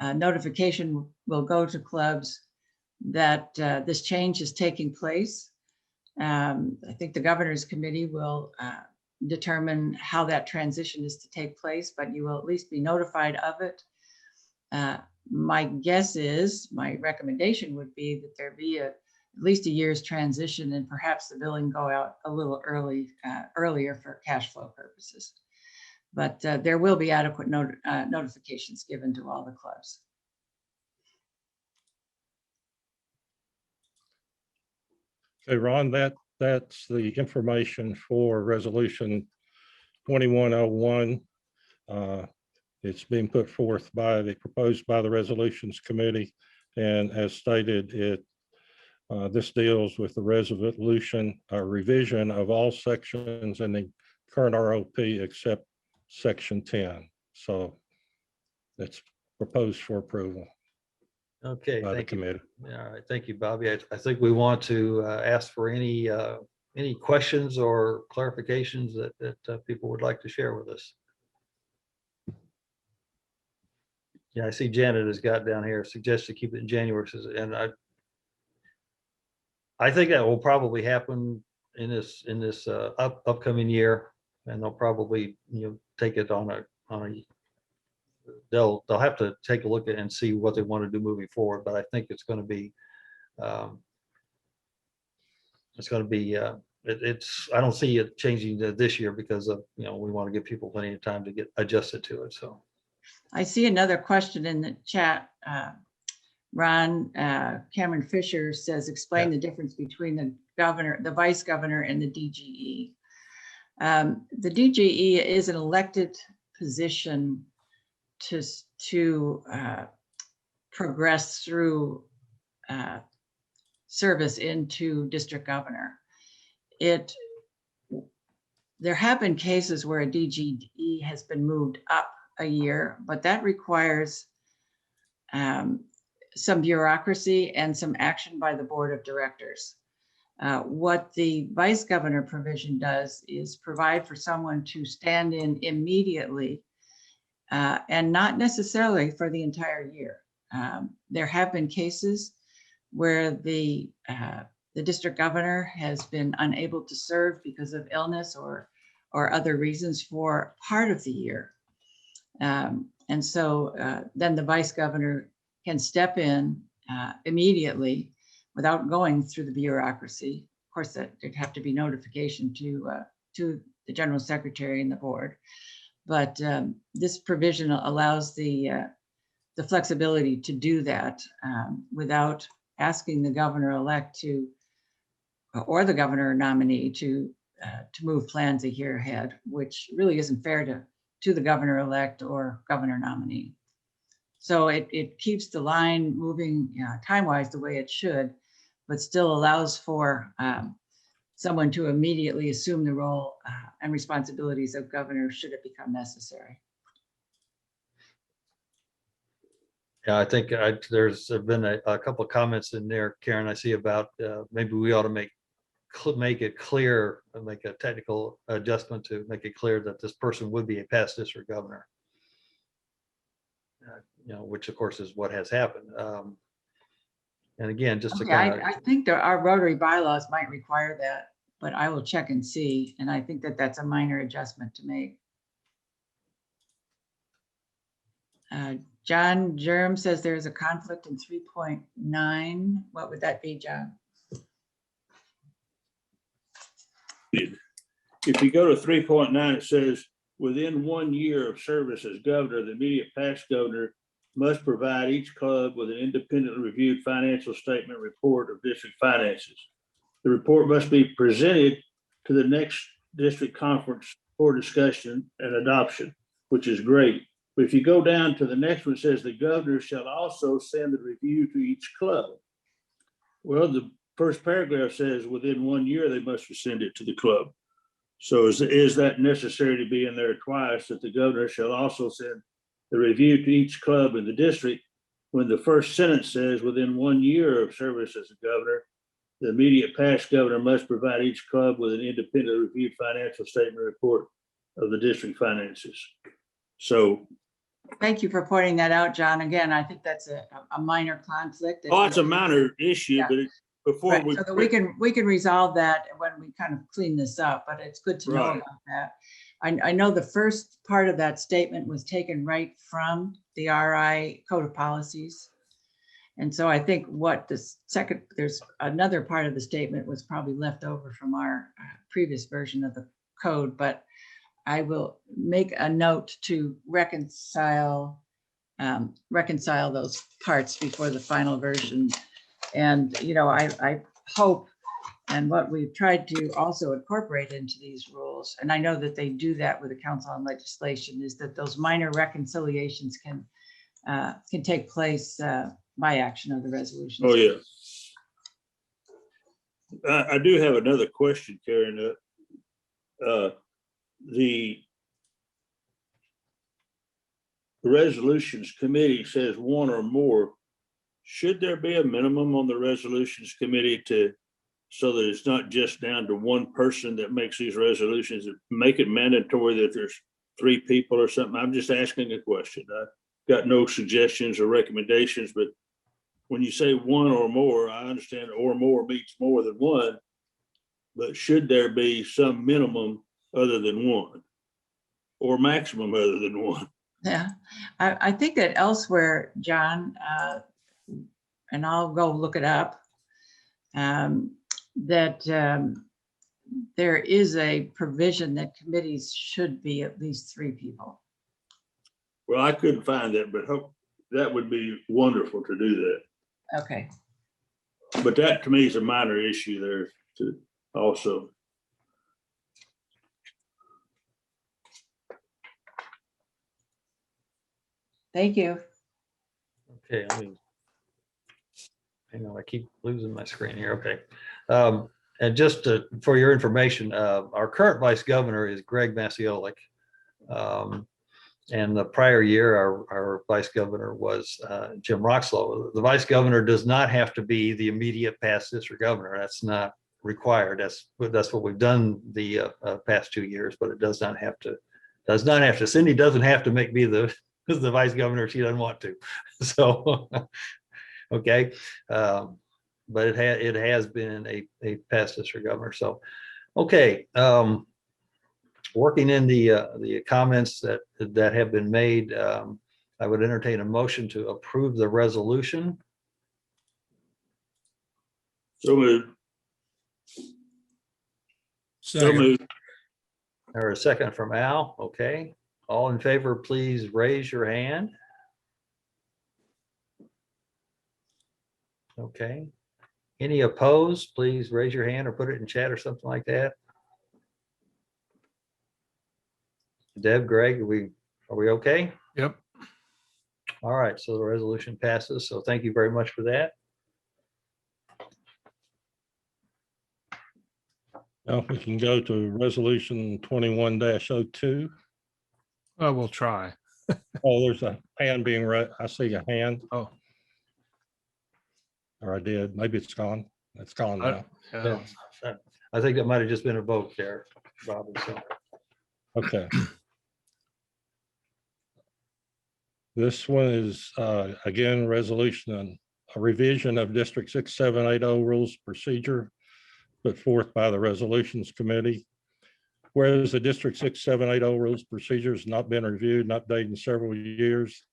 Notification will go to clubs that this change is taking place. I think the governor's committee will determine how that transition is to take place, but you will at least be notified of it. My guess is, my recommendation would be that there be least a year's transition, and perhaps the billing go out a little earlier for cash flow purposes. But there will be adequate notifications given to all the clubs. Okay, Ron, that's the information for resolution 2101. It's being put forth proposed by the resolutions committee. And as stated, this deals with the resolution, revision of all sections in the current ROP except section 10. So it's proposed for approval Okay, by the thank you. committee. All right, thank you, Bobby. I think we want to ask for any questions or clarifications that people would like to share with us. Yeah, I see Janet has got down here, suggests to keep it in January, and I think that will probably happen in this upcoming year, and they'll probably, take it on a they'll have to take a look at and see what they want to do moving forward. But I think it's going to be I don't see it changing this year because of, we want to give people plenty of time to get adjusted to it. So I see another question in the chat. Ron, Cameron Fisher says, explain the difference between the governor, the vice governor, and the DGE. The DGE is an elected position to progress through service into district governor. There have been cases where a DGE has been moved up a year, but that requires some bureaucracy and some action by the board of directors. What the vice governor provision does is provide for someone to stand in immediately and not necessarily for the entire year. There have been cases where the district governor has been unable to serve because of illness or other reasons for part of the year. And so then the vice governor can step in immediately without going through the bureaucracy. Of course, there'd have to be notification to the general secretary and the board. But this provision allows the flexibility to do that without asking the governor-elect or the governor nominee to move plans a year ahead, which really isn't fair to the governor-elect or governor nominee. So it keeps the line moving time-wise the way it should, but still allows for someone to immediately assume the role and responsibilities of governor should it become necessary. yeah, I think there's been a couple of comments in there, Karen, I see about maybe we ought to make it clear, make a technical adjustment to make it clear that this person would be a past district governor. Which of course is what has happened. And again, just to kind of, I think our Rotary bylaws might require that, but I will check and see. And I think that's a minor adjustment to make. John Germ says there's a conflict in 3.9. What would that be, John? If you go to 3.9, it says, within 1 year of service as governor, the immediate past governor must provide each club with an independently reviewed financial statement report of district finances. The report must be presented to the next district conference for discussion and adoption, which is great. But if you go down to the next one, it says the governor shall also send the review to each club. Well, the first paragraph says within 1 year, they must send it to the club. So is that necessary to be in there twice, that the governor shall also send the review to each club in the district, when the first sentence says within 1 year of service as a governor, the immediate past governor must provide each club with an independent reviewed financial statement report of the district finances. So. Thank you for pointing that out, John. Again, I think that's a minor conflict. Oh, it's a minor issue, yeah. But before right. So that we can resolve that when we kind of clean this up, but it's good to know about that. I know the first part of that statement was taken right from the RI Code of Policies. And so I think what the second, there's another part of the statement was probably left over from our previous version of the code, but I will make a note to reconcile those parts before the final version. And, you know, I hope, and what we've tried to also incorporate into these rules, and I know that they do that with the Council on Legislation, is that those minor reconciliations can take place by action of the resolution. Oh, yeah. I do have another question, Karen. The resolutions committee says one or more. Should there be a minimum on the resolutions committee so that it's not just down to one person that makes these resolutions, make it mandatory that there's 3 people or something? I'm just asking a question. I got no suggestions or recommendations, but when you say one or more, I understand or more means more than one, but should there be some minimum other than one or maximum other than one? Yeah, I think that elsewhere, John, and I'll go look it up, that there is a provision that committees should be at least 3 people. Well, I couldn't find that, but that would be wonderful to do that. Okay. But that to me is a minor issue there too, also. Thank you. Okay, hang on, I keep losing my screen here. Okay. And just for your information, our current vice governor is Greg Masiolik. And the prior year, our vice governor was Jim Roxlow. The vice governor does not have to be the immediate past district governor. That's not required. That's what we've done the past 2 years, but it does not have to. Cindy doesn't have to make me the vice governor if she doesn't want to. So, okay. But it has been a past district governor. So, okay. Working in the comments that have been made, I would entertain a motion to approve the resolution. So moved. So moved. Or a second from Al. Okay. All in favor, please raise your hand. Okay. Any opposed, please raise your hand or put it in chat or something like that. Deb, Greg, are we okay? Yep. All right, so the resolution passes. So thank you very much for that. Now we can go to resolution 21-02. We'll try. Oh, there's a hand being raised. I see a hand. Oh. Or I did. Maybe it's gone. It's gone now. I think that might have just been a vote there, Bobby. So. Okay. This one is, again, resolution on a revision of District 6780 Rules Procedure put forth by the Resolutions Committee. Whereas the District 6780 Rules Procedure has not been reviewed and updated in several years,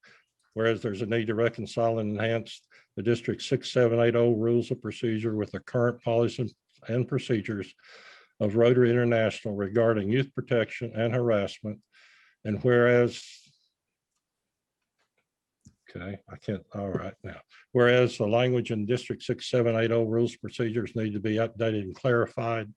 whereas there's a need to reconcile and enhance the District 6780 Rules of Procedure with the current policies and procedures of Rotary International regarding youth protection and harassment. And whereas, okay, I can't, all right now. Whereas the language in District 6780 Rules Procedures need to be updated and clarified.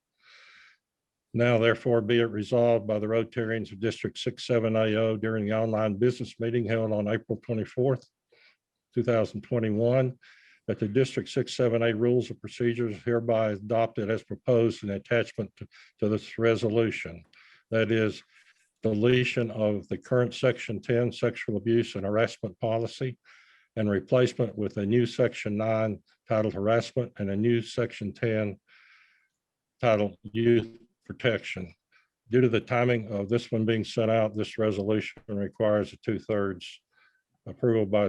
Now therefore be it resolved by the Rotarians of District 6780 during the online business meeting held on April 24th, 2021, that the District 678 Rules of Procedures hereby adopted as proposed in attachment to this resolution. That is, deletion of the current Section 10 Sexual Abuse and Harassment Policy and replacement with a new Section 9 titled Harassment and a new Section 10 titled Youth Protection. Due to the timing of this one being sent out, this resolution requires a 2/3 approval by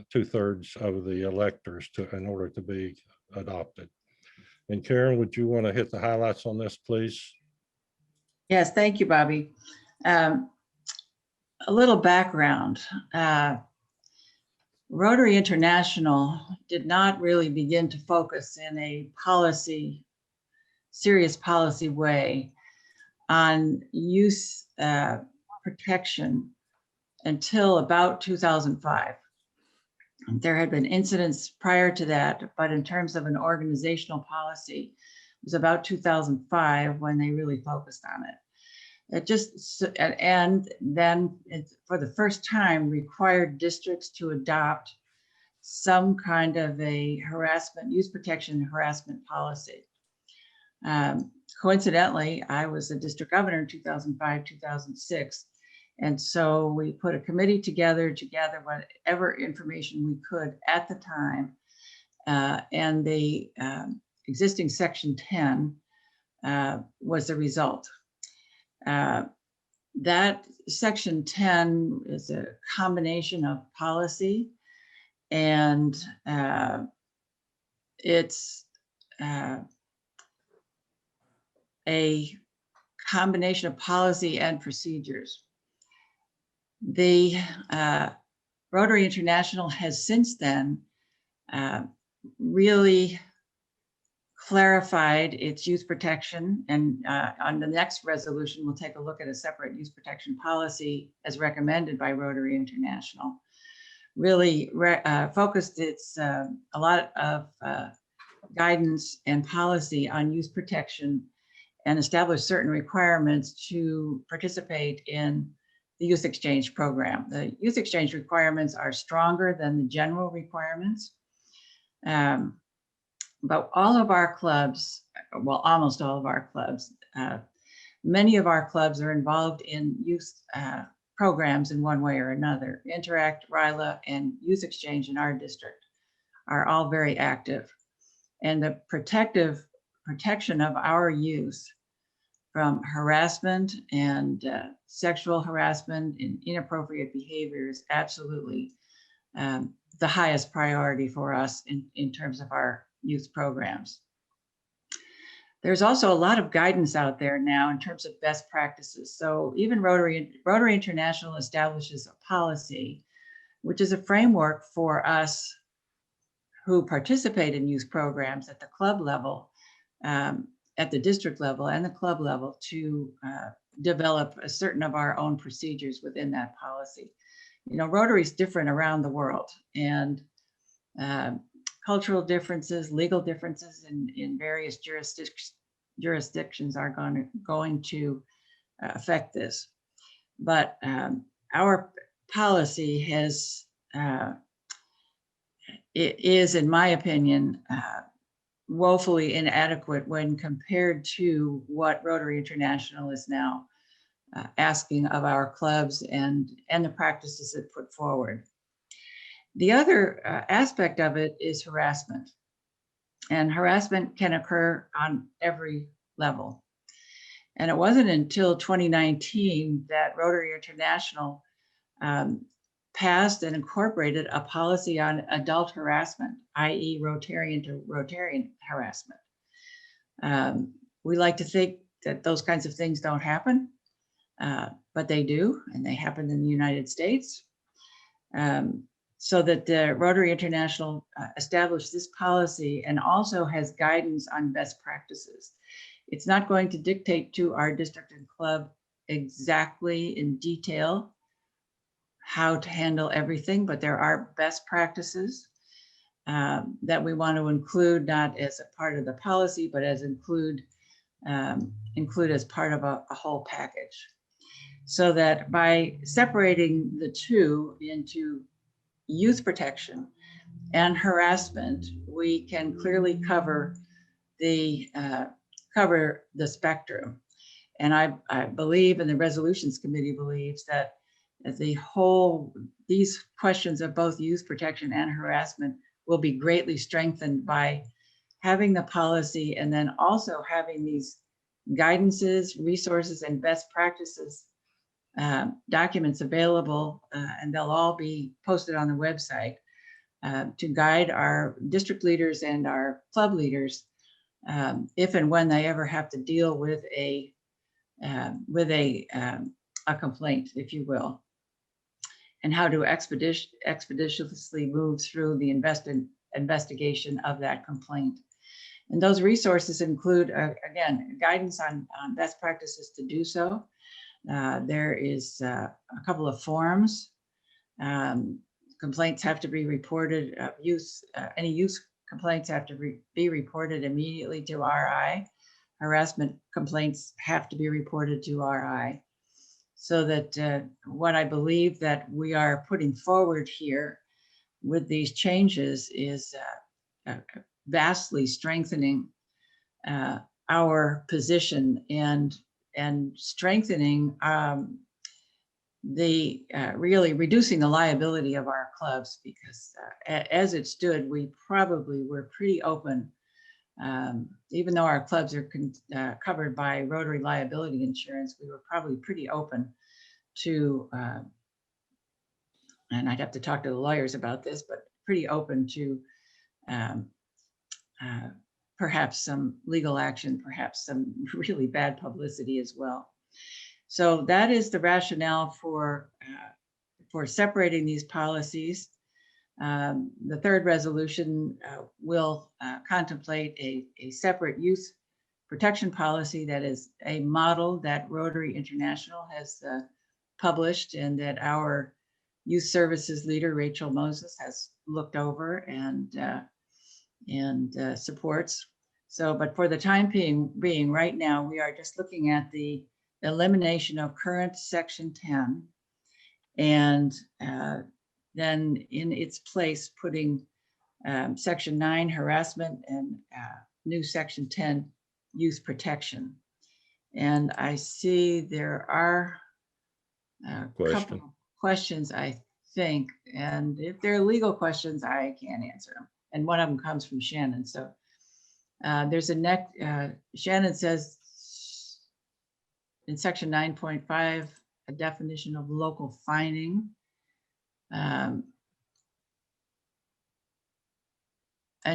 two-thirds of the electors in order to be adopted. And Karen, would you want to hit the highlights on this, please? Yes, thank you, Bobby. A little background. Rotary International did not really begin to focus in a serious policy way on youth protection until about 2005. There had been incidents prior to that, but in terms of an organizational policy, it was about 2005 when they really focused on it. It just, and then it, for the first time, required districts to adopt some kind of a harassment, youth protection harassment policy. Coincidentally, I was a district governor in 2005, 2006. And so we put a committee together to gather whatever information we could at the time. And the existing Section 10 was the result. That Section 10 is a combination of policy, and it's a combination of policy and procedures. The Rotary International has since then really clarified its youth protection, and on the next resolution, we'll take a look at a separate youth protection policy as recommended by Rotary International. Really focused its a lot of guidance and policy on youth protection and established certain requirements to participate in the youth exchange program. The youth exchange requirements are stronger than the general requirements. But all of our clubs, well, almost all of our clubs, many of our clubs are involved in youth programs in one way or another. Interact, RILA, and Youth Exchange in our district are all very active. And the protection of our youth from harassment and sexual harassment and inappropriate behavior is absolutely the highest priority for us in terms of our youth programs. There's also a lot of guidance out there now in terms of best practices. So even Rotary International establishes a policy, which is a framework for us who participate in youth programs at the club level, at the district level and the club level, to develop a certain of our own procedures within that policy. You know, Rotary is different around the world, and cultural differences, legal differences in various jurisdictions are going to affect this. But our policy has, it is, in my opinion, woefully inadequate when compared to what Rotary International is now asking of our clubs and the practices it put forward. The other aspect of it is harassment. And harassment can occur on every level. And it wasn't until 2019 that Rotary International passed and incorporated a policy on adult harassment, i.e. Rotarian to Rotarian harassment. We like to think that those kinds of things don't happen, but they do, and they happen in the United States. So that the Rotary International established this policy and also has guidance on best practices. It's not going to dictate to our district and club exactly in detail how to handle everything, but there are best practices that we want to include, not as a part of the policy, but as include as part of a whole package. So that by separating the two into youth protection and harassment, we can clearly cover the spectrum. And I believe, and the resolutions committee believes, that these questions of both youth protection and harassment will be greatly strengthened by having the policy and then also having these guidances, resources, and best practices documents available, and they'll all be posted on the website to guide our district leaders and our club leaders if and when they ever have to deal with a complaint, if you will. and how to expeditiously move through the investigation of that complaint. And those resources include, again, guidance on best practices to do so. There is a couple of forms. Complaints have to be reported, any use complaints have to be reported immediately to RI. Harassment complaints have to be reported to RI. So that what I believe that we are putting forward here with these changes is vastly strengthening our position and strengthening really reducing the liability of our clubs, because as it stood, we probably were pretty open. Even though our clubs are covered by Rotary liability insurance, we were probably pretty open to, and I'd have to talk to the lawyers about this, but pretty open to perhaps some legal action, perhaps some really bad publicity as well. So that is the rationale for separating these policies. The third resolution will contemplate a separate youth protection policy that is a model that Rotary International has published and that our youth services leader, Rachel Moses, has looked over and supports. So, but for the time being right now, we are just looking at the elimination of current Section 10 and then in its place putting Section 9 harassment and new Section 10 youth protection. And I see there are a couple of questions, I think, and if they're legal questions, I can't answer them. And one of them comes from Shannon. So there's Shannon says in Section 9.5, a definition of local finding. And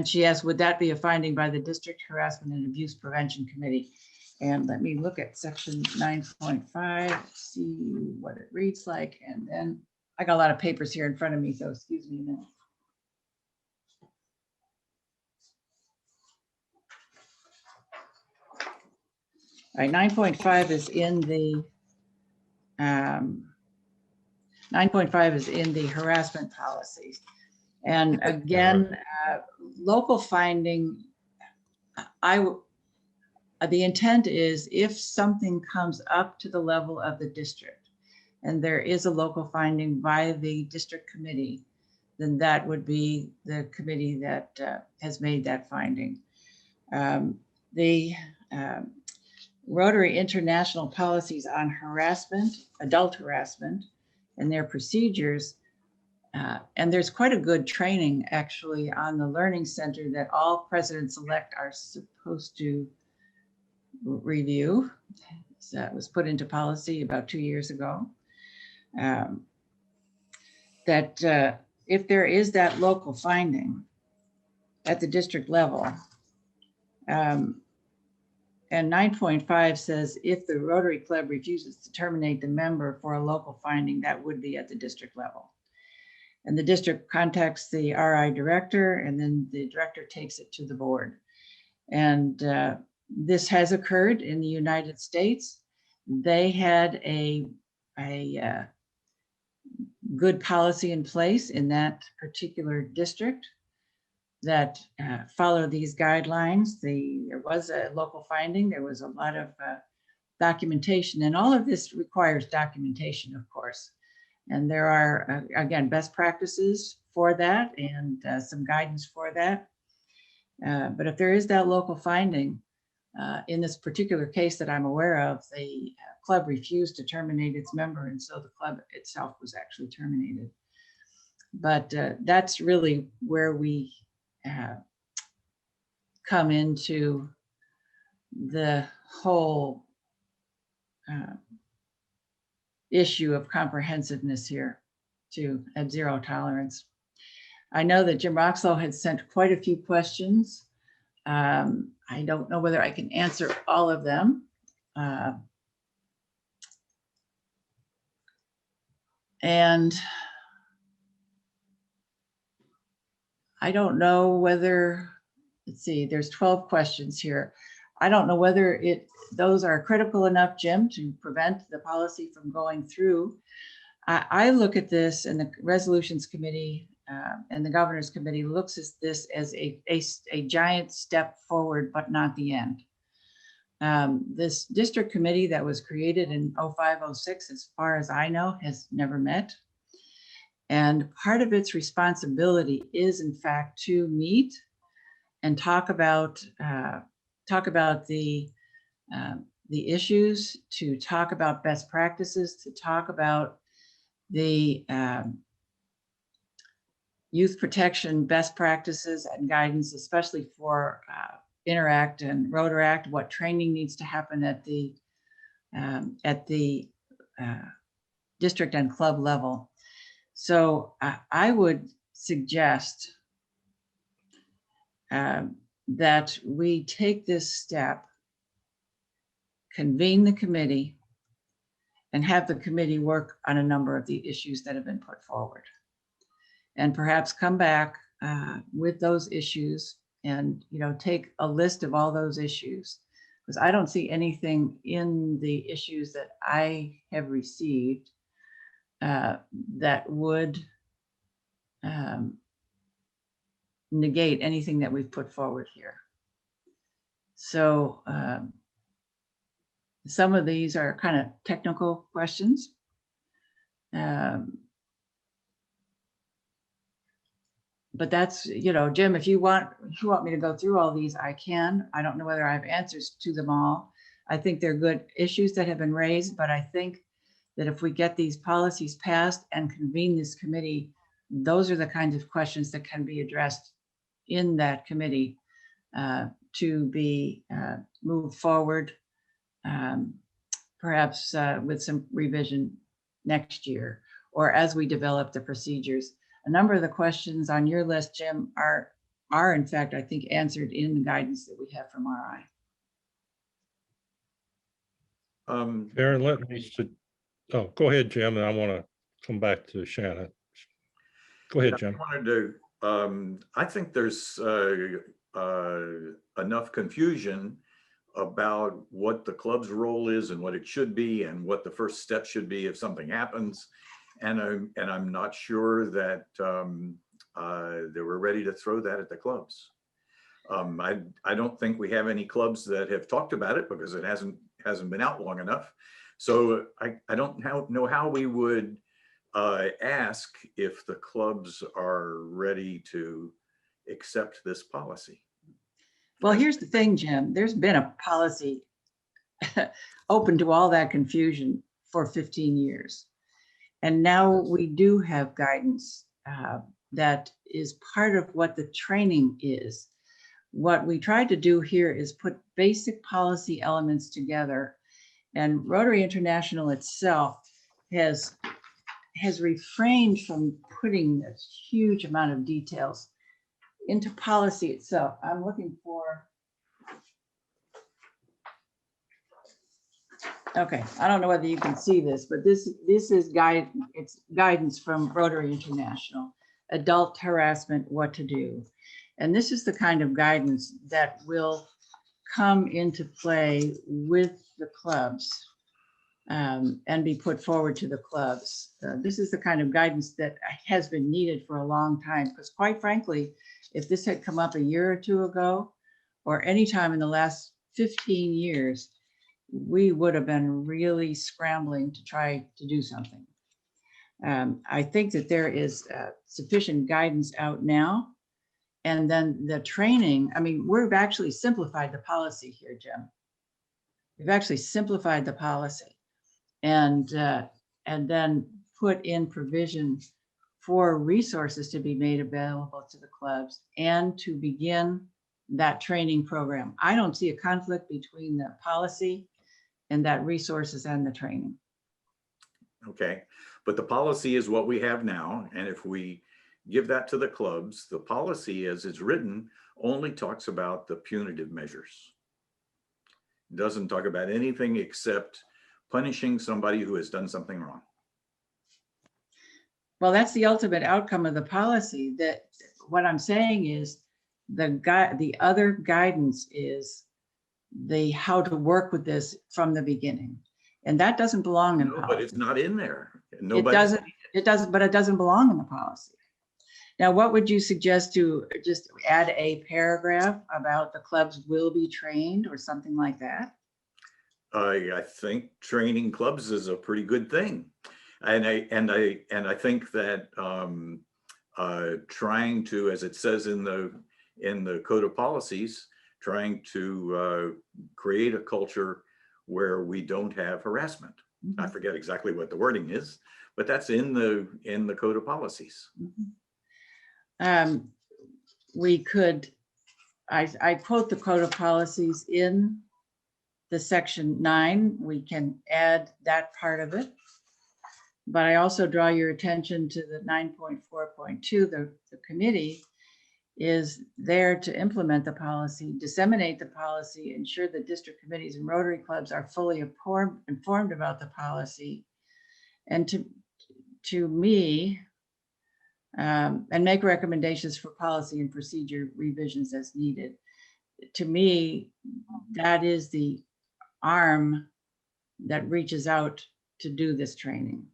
she asked, would that be a finding by the District Harassment and Abuse Prevention Committee? And let me look at Section 9.5, see what it reads like. And then I got a lot of papers here in front of me, so excuse me a minute. All right, 9.5 is in the 9.5 is in the harassment policies. And again, local finding, the intent is if something comes up to the level of the district and there is a local finding by the district committee, then that would be the committee that has made that finding. The Rotary International policies on harassment, adult harassment, and their procedures. And there's quite a good training actually on the Learning Center that all presidents-elect are supposed to review. So that was put into policy about 2 years ago. That if there is that local finding at the district level, and 9.5 says if the Rotary Club refuses to terminate the member for a local finding, that would be at the district level. And the district contacts the RI director, and then the director takes it to the board. And this has occurred in the United States. They had a good policy in place in that particular district that follow these guidelines. There was a local finding. There was a lot of documentation, and all of this requires documentation, of course. And there are, again, best practices for that and some guidance for that. But if there is that local finding, in this particular case that I'm aware of, the club refused to terminate its member, and so the club itself was actually terminated. But that's really where we come into the whole issue of comprehensiveness here to at zero tolerance. I know that Jim Roxlow had sent quite a few questions. I don't know whether I can answer all of them. And I don't know whether, let's see, there's 12 questions here. I don't know whether those are critical enough, Jim, to prevent the policy from going through. I look at this, and the Resolutions Committee and the Governor's Committee looks at this as a giant step forward, but not the end. This district committee that was created in 05-06, as far as I know, has never met. And part of its responsibility is, in fact, to meet and talk about the issues, to talk about best practices, to talk about the youth protection best practices and guidance, especially for Interact and Rotaract, what training needs to happen at the district and club level. So I would suggest that we take this step, convene the committee, and have the committee work on a number of the issues that have been put forward. And perhaps come back with those issues and, you know, take a list of all those issues. Because I don't see anything in the issues that I have received that would negate anything that we've put forward here. So some of these are kind of technical questions. But that's, you know, Jim, if you want me to go through all these, I can. I don't know whether I have answers to them all. I think they're good issues that have been raised, but I think that if we get these policies passed and convene this committee, those are the kinds of questions that can be addressed in that committee to be moved forward, perhaps with some revision next year, or as we develop the procedures. A number of the questions on your list, Jim, are in fact, I think, answered in the guidance that we have from RI. Aaron, go ahead, Jim, and I want to come back to Shannon. Go ahead, Jim. I think there's enough confusion about what the club's role is and what it should be and what the first step should be if something happens. And I'm not sure that they were ready to throw that at the clubs. I don't think we have any clubs that have talked about it because it hasn't been out long enough. So I don't know how we would ask if the clubs are ready to accept this policy. Well, here's the thing, Jim. There's been a policy open to all that confusion for 15 years. And now we do have guidance that is part of what the training is. What we tried to do here is put basic policy elements together. And Rotary International itself has refrained from putting a huge amount of details into policy itself. I'm looking for, okay, I don't know whether you can see this, but this is it's guidance from Rotary International, adult harassment, what to do. And this is the kind of guidance that will come into play with the clubs and be put forward to the clubs. This is the kind of guidance that has been needed for a long time, because quite frankly, if this had come up a year or two ago, or any time in the last 15 years, we would have been really scrambling to try to do something. I think that there is sufficient guidance out now. And then the training, I mean, we've actually simplified the policy here, Jim. We've actually simplified the policy and then put in provision for resources to be made available to the clubs and to begin that training program. I don't see a conflict between the policy and that resources and the training. Okay, but the policy is what we have now. And if we give that to the clubs, the policy as it's written only talks about the punitive measures. It doesn't talk about anything except punishing somebody who has done something wrong. Well, that's the ultimate outcome of the policy, that what I'm saying is the other guidance is the how to work with this from the beginning. And that doesn't belong in No, but policy. it's not in there. It Nobody. doesn't, but it doesn't belong in the policy. Now, what would you suggest to just add a paragraph about the clubs will be trained or something like that? I think training clubs is a pretty good thing. And I think that trying to, as it says in the code of policies, trying to create a culture where we don't have harassment. Mm-hmm. I forget exactly what the wording is, but that's in the code of policies. Mm-hmm. We could, I quote the code of policies in the section 9. We can add that part of it. But I also draw your attention to the 9.4.2. The committee is there to implement the policy, disseminate the policy, ensure that district committees and Rotary clubs are fully informed about the policy, and to me, and make recommendations for policy and procedure revisions as needed. To me, that is the arm that reaches out to do this training.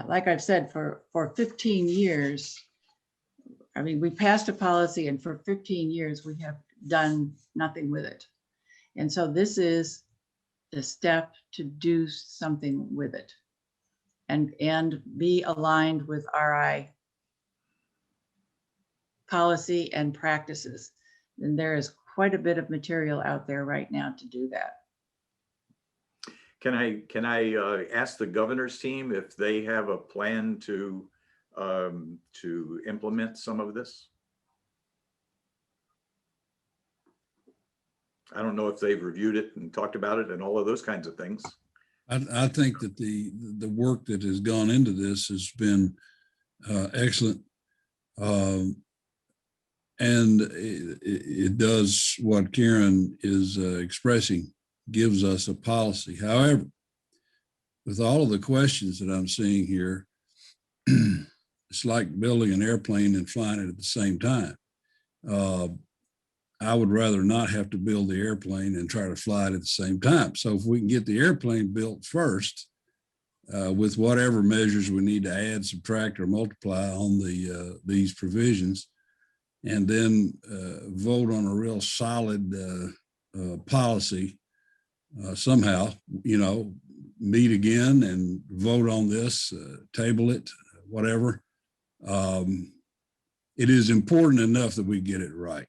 Like I've said, for 15 years, I mean, we passed a policy and for 15 years, we have done nothing with it. And so this is the step to do something with it and be aligned with RI policy and practices. And there is quite a bit of material out there right now to do that. Can I ask the governor's team if they have a plan to implement some of this? I don't know if they've reviewed it and talked about it and all of those kinds of things. I think that the work that has gone into this has been excellent. And it does what Karen is expressing, gives us a policy. However, with all of the questions that I'm seeing here, it's like building an airplane and flying it at the same time. I would rather not have to build the airplane and try to fly it at the same time. So if we can get the airplane built first, with whatever measures we need to add, subtract, or multiply on these provisions, and then vote on a real solid policy somehow, meet again and vote on this, table it, whatever. It is important enough that we get it right.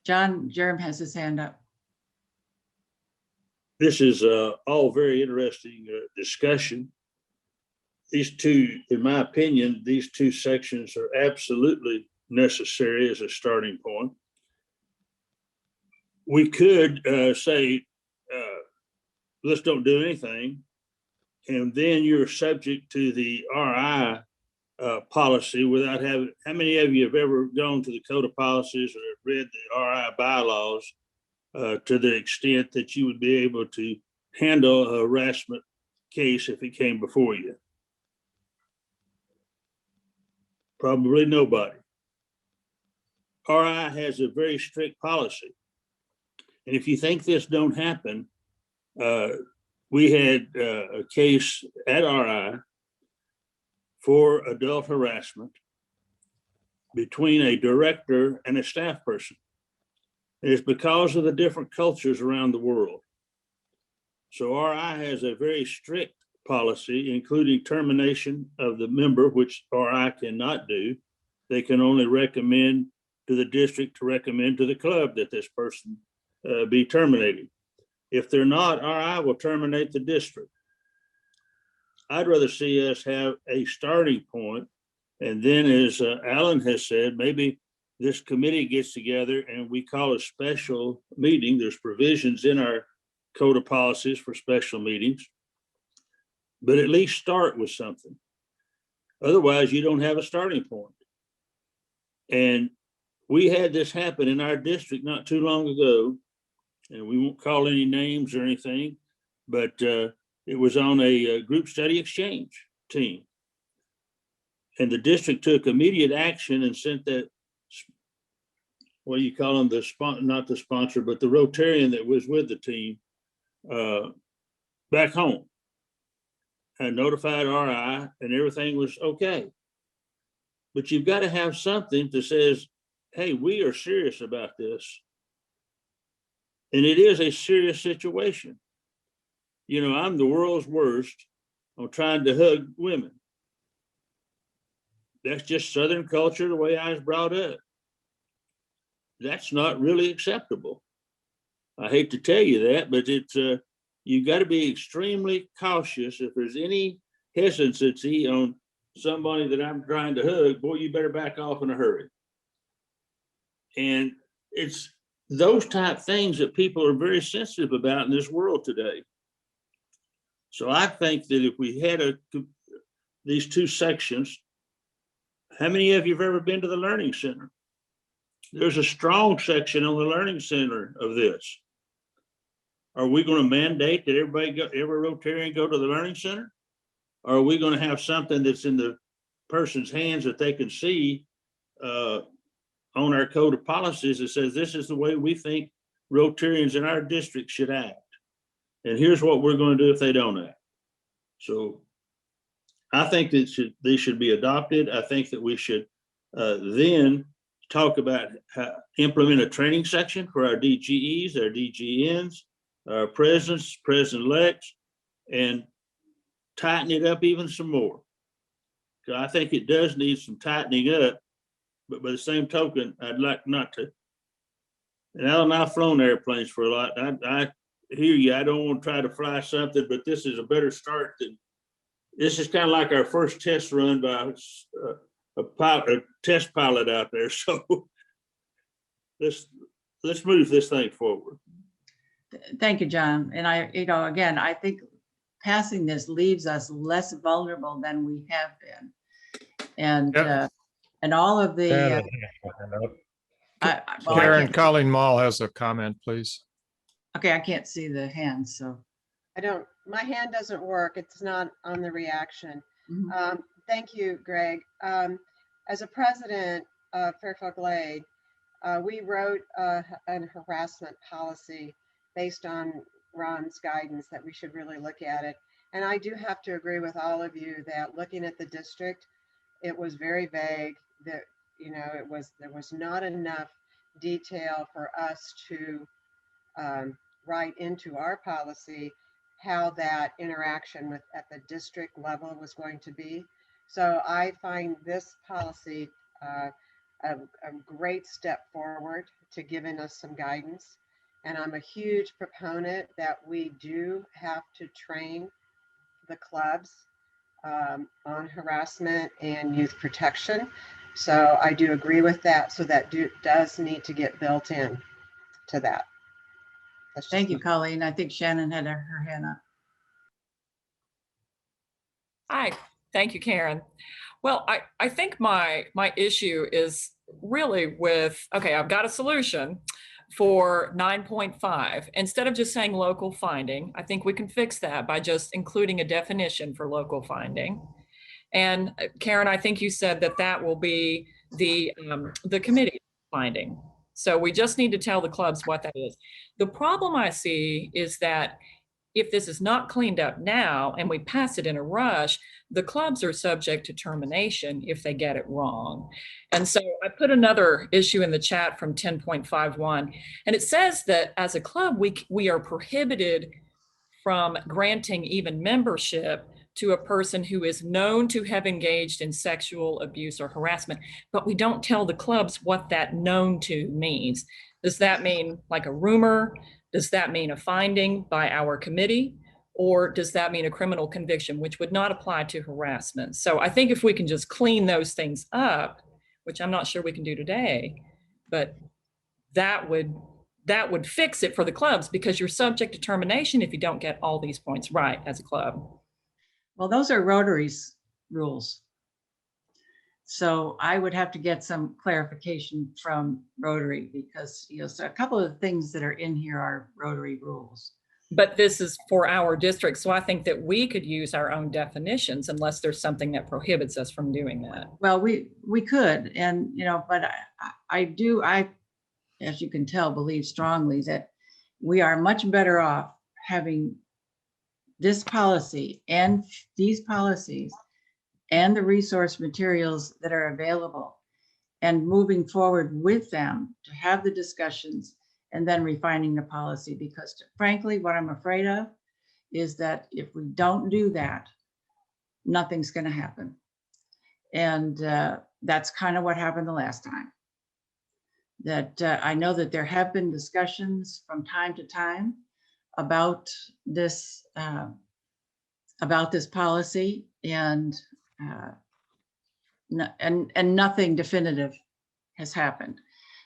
John Jerem has his hand up. This is all very interesting discussion. These two, in my opinion, these two sections are absolutely necessary as a starting point. We could say, let's don't do anything. And then you're subject to the RI policy without having, how many of you have ever gone to the code of policies or read the RI bylaws to the extent that you would be able to handle a harassment case if it came before you? Probably nobody. RI has a very strict policy. And if you think this don't happen, we had a case at RI for adult harassment between a director and a staff person. And it's because of the different cultures around the world. So RI has a very strict policy, including termination of the member, which RI cannot do. They can only recommend to the district to recommend to the club that this person be terminated. If they're not, RI will terminate the district. I'd rather see us have a starting point, and then, as Alan has said, maybe this committee gets together and we call a special meeting. There's provisions in our code of policies for special meetings, but at least start with something. Otherwise, you don't have a starting point. And we had this happen in our district not too long ago, and we won't call any names or anything, but It was on a group study exchange team. And the district took immediate action and sent that, what do you call them, not the sponsor, but the Rotarian that was with the team back home. And notified RI and everything was okay. But you've got to have something that says, hey, we are serious about this. And it is a serious situation. You know, I'm the world's worst on trying to hug women. That's just Southern culture, the way I was brought up. That's not really acceptable. I hate to tell you that, but it's you got to be extremely cautious. If there's any hesitancy on somebody that I'm trying to hug, boy, you better back off in a hurry. And it's those type things that people are very sensitive about in this world today. So I think that if we had these two sections, how many of you have ever been to the Learning Center? There's a strong section on the Learning Center of this. Are we going to mandate that every Rotarian go to the Learning Center? Or are we going to have something that's in the person's hands that they can see on our code of policies that says this is the way we think Rotarians in our district should act? And here's what we're going to do if they don't act. So I think that they should be adopted. I think that we should then talk about how implement a training section for our DGEs, our DGNs, our presidents, president-elects, and tighten it up even some more. So I think it does need some tightening up, but by the same token, I'd like not to. And I've flown airplanes for a lot. I hear you. I don't want to try to fly something, but this is a better start than, this is kind of like our first test run by a test pilot out there. So let's move this thing forward. Thank you, John. And again, I think passing this leaves us less vulnerable than we have been. And Yep. And all of the Karen Colleen Mall has a comment, please. Okay, I can't see the hand, so. My hand doesn't work. It's not on the reaction. Mhm. Thank you, Greg. As a president of Fairfield Glade, we wrote an harassment policy based on Ron's guidance that we should really look at it. And I do have to agree with all of you that looking at the district, it was very vague. That, you know, there was not enough detail for us to write into our policy how that interaction at the district level was going to be. So I find this policy a great step forward to giving us some guidance. And I'm a huge proponent that we do have to train the clubs on harassment and youth protection. So I do agree with that. So that does need to get built in to that. Thank you, Colleen. I think Shannon had her hand up. Hi, thank you, Karen. Well, I think my issue is really with, okay, I've got a solution for 9.5. Instead of just saying local finding, I think we can fix that by just including a definition for local finding. And Karen, I think you said that will be the committee finding. So we just need to tell the clubs what that is. The problem I see is that if this is not cleaned up now and we pass it in a rush, the clubs are subject to termination if they get it wrong. And so I put another issue in the chat from 10.51, and it says that as a club, we are prohibited from granting even membership to a person who is known to have engaged in sexual abuse or harassment, but we don't tell the clubs what that known to means. Does that mean like a rumor? Does that mean a finding by our committee? Or does that mean a criminal conviction, which would not apply to harassment? So I think if we can just clean those things up, which I'm not sure we can do today, but that would fix it for the clubs, because you're subject to termination if you don't get all these points right as a club. Well, those are Rotary's rules. So I would have to get some clarification from Rotary, because so a couple of the things that are in here are Rotary rules. But this is for our district, so I think that we could use our own definitions unless there's something that prohibits us from doing that. Well, we could, and, you know, but I, as you can tell, believe strongly that we are much better off having this policy and these policies and the resource materials that are available and moving forward with them to have the discussions and then refining the policy. Because frankly, what I'm afraid of is that if we don't do that, nothing's going to happen. And that's kind of what happened the last time. That I know that there have been discussions from time to time about this policy, and nothing definitive has happened.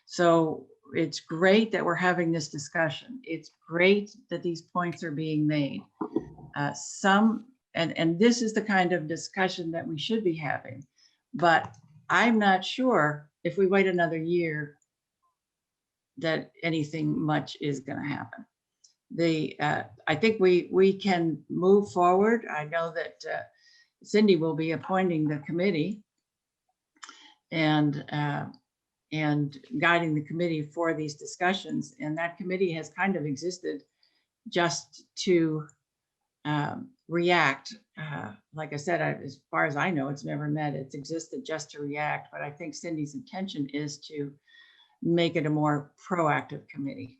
So it's great that we're having this discussion. It's great that these points are being made. And this is the kind of discussion that we should be having. But I'm not sure if we wait another year that anything much is going to happen. I think we can move forward. I know that Cindy will be appointing the committee and guiding the committee for these discussions. And that committee has kind of existed just to react. Like I said, as far as I know, it's never met. It's existed just to react. But I think Cindy's intention is to make it a more proactive committee.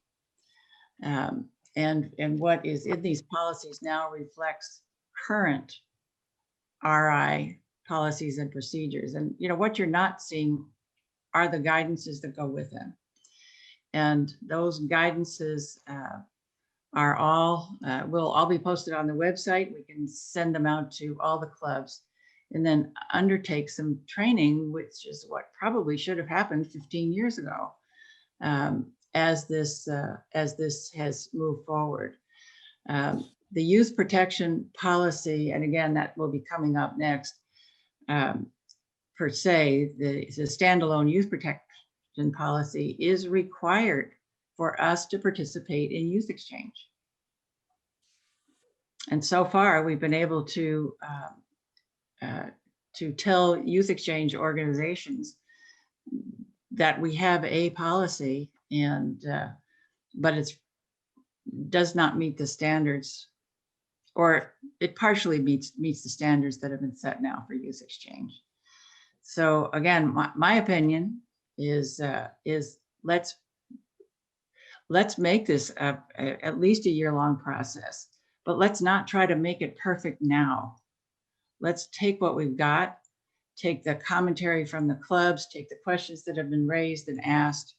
And what is in these policies now reflects current RI policies and procedures. And you know what you're not seeing are the guidances that go with them. And those guidances are all, will all be posted on the website. We can send them out to all the clubs and then undertake some training, which is what probably should have happened 15 years ago, as this has moved forward. The youth protection policy, and again, that will be coming up next, per se, the standalone youth protection policy is required for us to participate in youth exchange. And so far, we've been able to tell youth exchange organizations that we have a policy, and but it does not meet the standards, or it partially meets the standards that have been set now for youth exchange. So again, my opinion is let's make this at least a year-long process, but let's not try to make it perfect now. Let's take what we've got, take the commentary from the clubs, take the questions that have been raised and asked,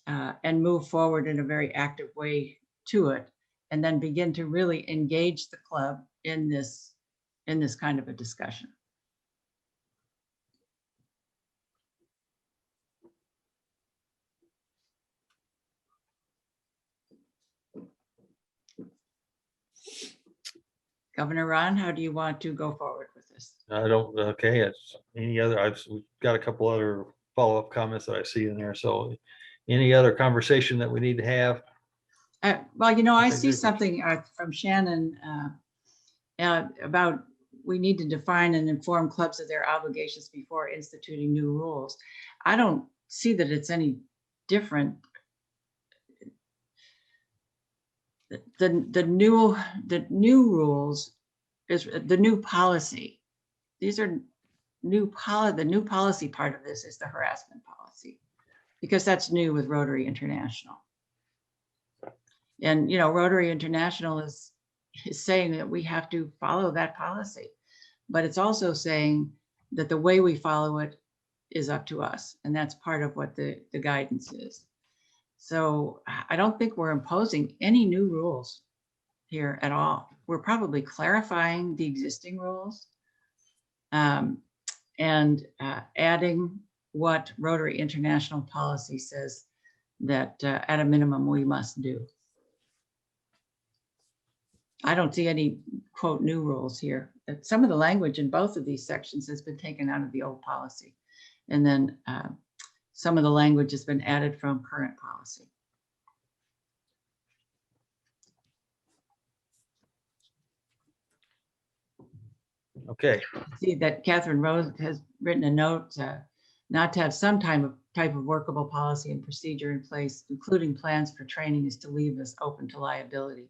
and move forward in a very active way to it, and then begin to really engage the club in this kind of a discussion. Governor Ron, how do you want to go forward with this? I don't, okay, it's any other, we've got a couple other follow-up comments that I see in there. So any other conversation that we need to have? Well, you know, I see something from Shannon about we need to define and inform clubs of their obligations before instituting new rules. I don't see that it's any different. The new rules is the new policy. These are the new policy part of this is the harassment policy, because that's new with Rotary International. And, you know, Rotary International is saying that we have to follow that policy, but it's also saying that the way we follow it is up to us. And that's part of what the guidance is. So I don't think we're imposing any new rules here at all. We're probably clarifying the existing rules and adding what Rotary International policy says that at a minimum we must do. I don't see any quote new rules here. Some of the language in both of these sections has been taken out of the old policy. And then some of the language has been added from current policy. Okay, See that Catherine Rose has written a note not to have some type of workable policy and procedure in place, including plans for training, is to leave us open to liability.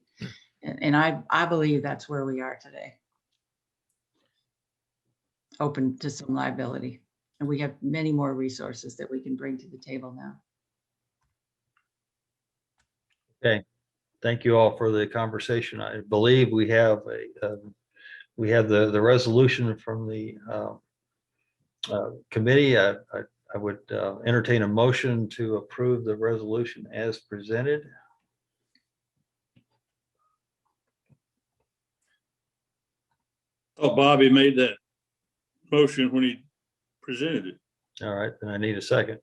And I believe that's where we are today. Open to some liability. And we have many more resources that we can bring to the table now. okay. Thank you all for the conversation. I believe we have the resolution from the committee. I would entertain a motion to approve the resolution as presented. Oh, Bobby made that motion when he presented it. All right, then I need a second.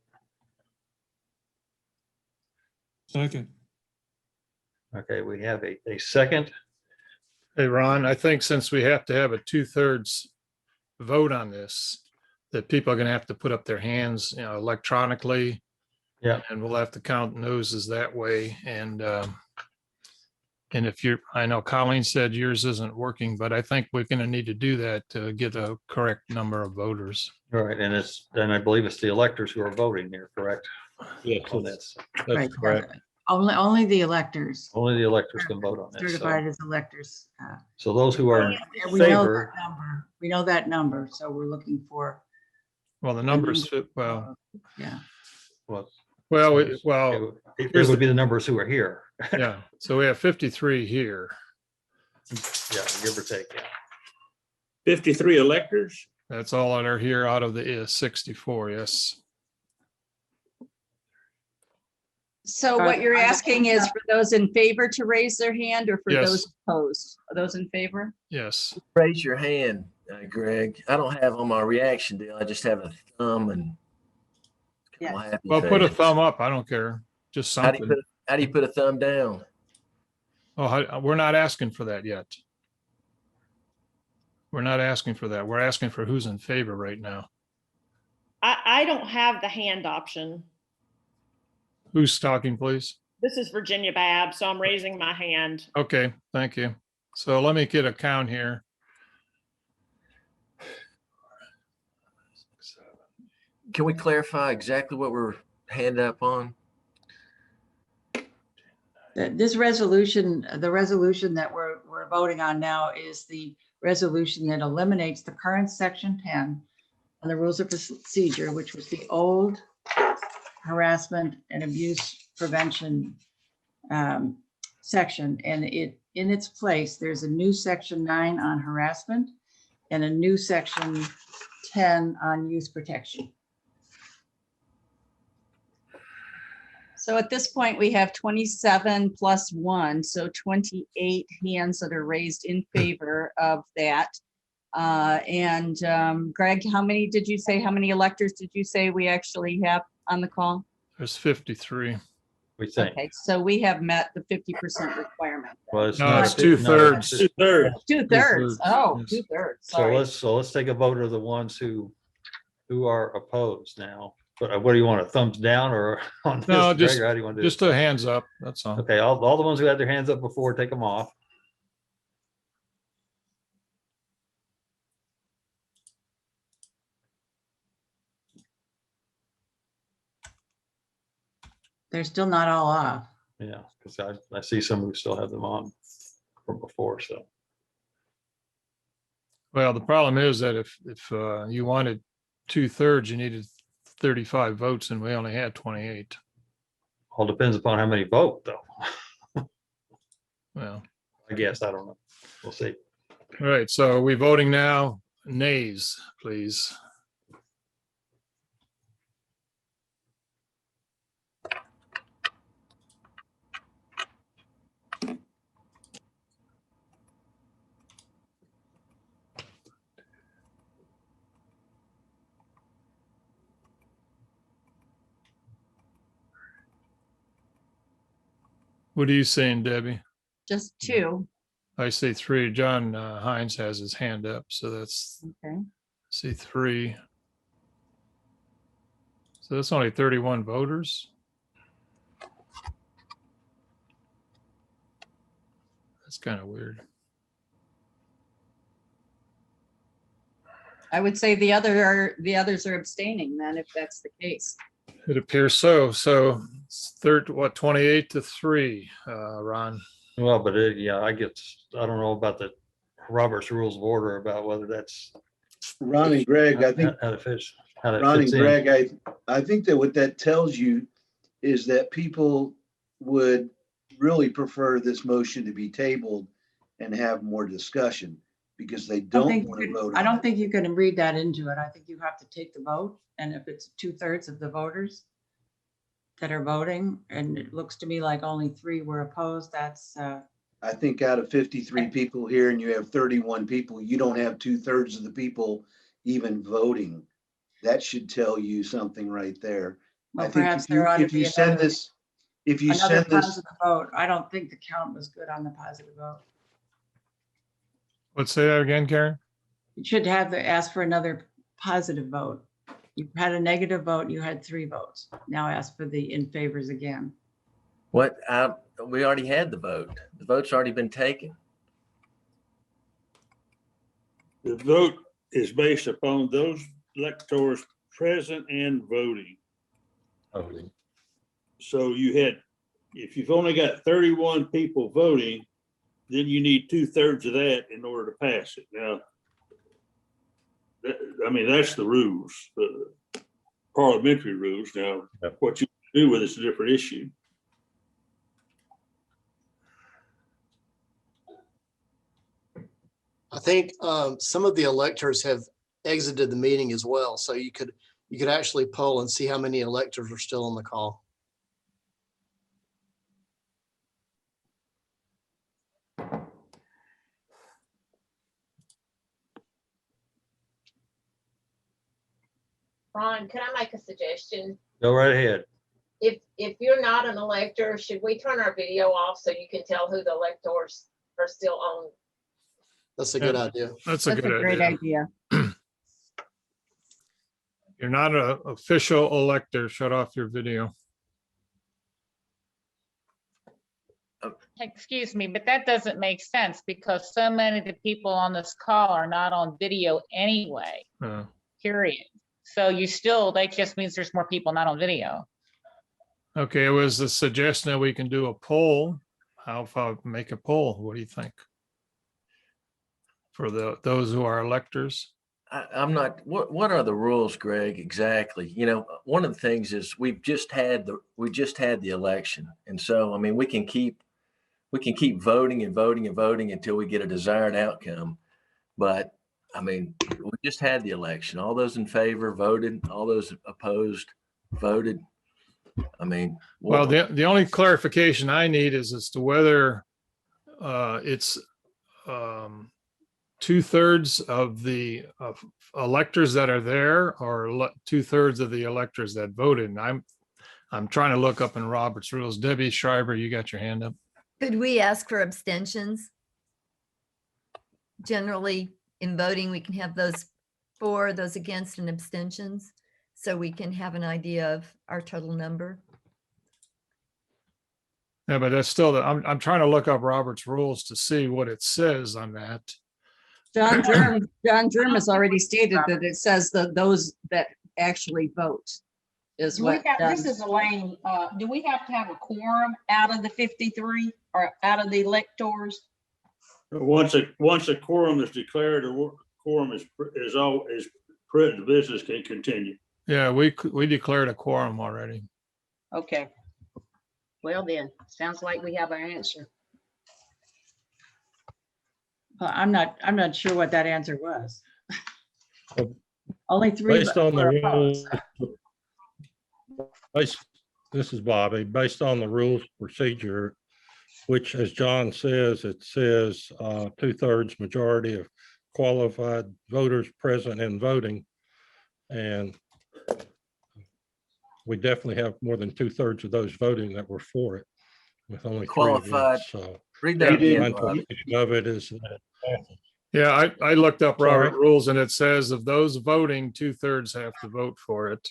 Second. Okay, we have a second. Hey, Ron, I think since we have to have a 2/3 vote on this, that people are going to have to put up their hands, electronically. Yeah. And we'll have to count noses that way. And if I know Colleen said yours isn't working, but I think we're going to need to do that to get a correct number of voters. All right, and I believe it's the electors who are voting here, correct? Yes, On this. that's Right. correct. Only the electors. Only the electors can vote on this. Certified as electors. So those who are in We know that favor, number. We know that number, so we're looking for. Well, the numbers fit well. Yeah. well, Here's it would be the numbers who are here. Yeah. So we have 53 here. Yeah, give or take. Yeah. 53 electors? That's all that are here out of the 64. Yes. So what you're asking is for those in favor to raise their hand or for Yes. those opposed? Are those in favor? Yes. Raise your hand, Greg. I don't have on my reaction deal. I just have a thumb and. Yes. happy Well, put a face. thumb up. I don't care. Just How do something. you put a thumb down? Oh, we're not asking for that yet. We're not asking for that. We're asking for who's in favor right now. I don't have the hand option. Who's talking, please? This is Virginia Babb, so I'm raising my hand. Okay, thank you. So let me get a count here. Can we clarify exactly what we're hand up on? This resolution, the resolution that we're voting on now is the resolution that eliminates the current section 10 on the rules of procedure, which was the old harassment and abuse prevention section. And in its place, there's a new section 9 on harassment and a new section 10 on youth protection. So at this point, we have 27 plus 1, so 28 hands that are raised in favor of that. Greg, how many electors did you say we actually have on the call? There's 53. We think. Okay, so we have met the 50% requirement. Well, it's No, not- it's 2/3. 2/3. 2/3. Oh, Yes. 2/3. So Sorry. let's take a vote of the ones who are opposed now. But what do you want, a thumbs down or on this? No, Greg, or how do you want to do just it? a hands up. That's all. Okay, all the ones who had their hands up before, take them off. They're still not all off. Yeah, because I see some who still have them on from before, so. Well, the problem is that if you wanted 2/3, you needed 35 votes and we only had 28. All depends upon how many vote, though. Well, I guess, I don't know. We'll see. all right. So are we voting now? Nays, please. What are you saying, Debbie? Just 2. I say 3. John Hines has his hand up, so that's, Okay. see 3. So that's only 31 voters. That's kind of weird. I would say the others are abstaining then, if that's the case. It appears so. So it's 28-3, Ron. Well, but yeah, I don't know about the Robert's Rules of Order about whether that's Ron and Greg, I think, how it fits. How that Ron and fits in. Greg, I think that what that tells you is that people would really prefer this motion to be tabled and have more discussion because they don't want to vote. I don't think you can read that into it. I think you have to take the vote. And if it's 2/3 of the voters that are voting, and it looks to me like only 3 were opposed, that's. I think out of 53 people here and you have 31 people, you don't have 2/3 of the people even voting. That should tell you something right there. Well, I think perhaps there ought to if be you send another- this, if you Another send this, positive vote. I don't think the count was good on the positive vote. Let's say that again, Karen. You should have to ask for another positive vote. You had a negative vote, you had 3 votes. Now ask for the in favors again. What, we already had the vote. The vote's already been taken. The vote is based upon those electors present and voting. Voting. So if you've only got 31 people voting, then you need 2/3 of that in order to pass it. Now, that's the rules, the parliamentary rules. Now, what you do with it's a different issue. I think some of the electors have exited the meeting as well. So you could actually poll and see how many electors are still on the call. Ron, can I make a suggestion? Go right ahead. If you're not an elector, should we turn our video off so you can tell who the electors are still on? That's a good idea. That's a good great idea. You're not an official elector. Shut off your video. Excuse me, but that doesn't make sense because so many of the people on this call are not on video anyway, period. So that just means there's more people not on video. Okay, it was a suggestion that we can do a poll. How if I make a poll? What do you think? For those who are electors? I'm not, what are the rules, Greg, exactly? You know, one of the things is we just had the election. And so, I mean, we can keep voting and voting and voting until we get a desired outcome. But I mean, we just had the election. All those in favor voted, all those opposed voted. I mean, well, the only clarification I need is as to whether it's 2/3 of the electors that are there or 2/3 of the electors that voted. And I'm trying to look up in Robert's rules. Debbie Schreiber, you got your hand up. Could we ask for abstentions? Generally, in voting, we can have those for, those against, and abstentions, so we can have an idea of our total number. Yeah, but that's still, I'm trying to look up Robert's rules to see what it says on that. John Germ has already stated that it says that those that actually vote is what. This is Elaine. Do we have to have a quorum out of the 53 or out of the electors? Once a quorum is declared, a quorum is the business can continue. Yeah, we declared a quorum already. Okay. Well then, sounds like we have our answer. I'm not sure what that answer was. Only 3. Based on the rules, this is Bobby. Based on the rules procedure, which, as John says, it says 2/3 majority of qualified voters present and voting, and we definitely have more than 2/3 of those voting that were for it, with only 3 qualified. against. So read that again. of it is. Yeah, I looked up Sorry. Robert rules and it says of those voting, 2/3 have to vote for it.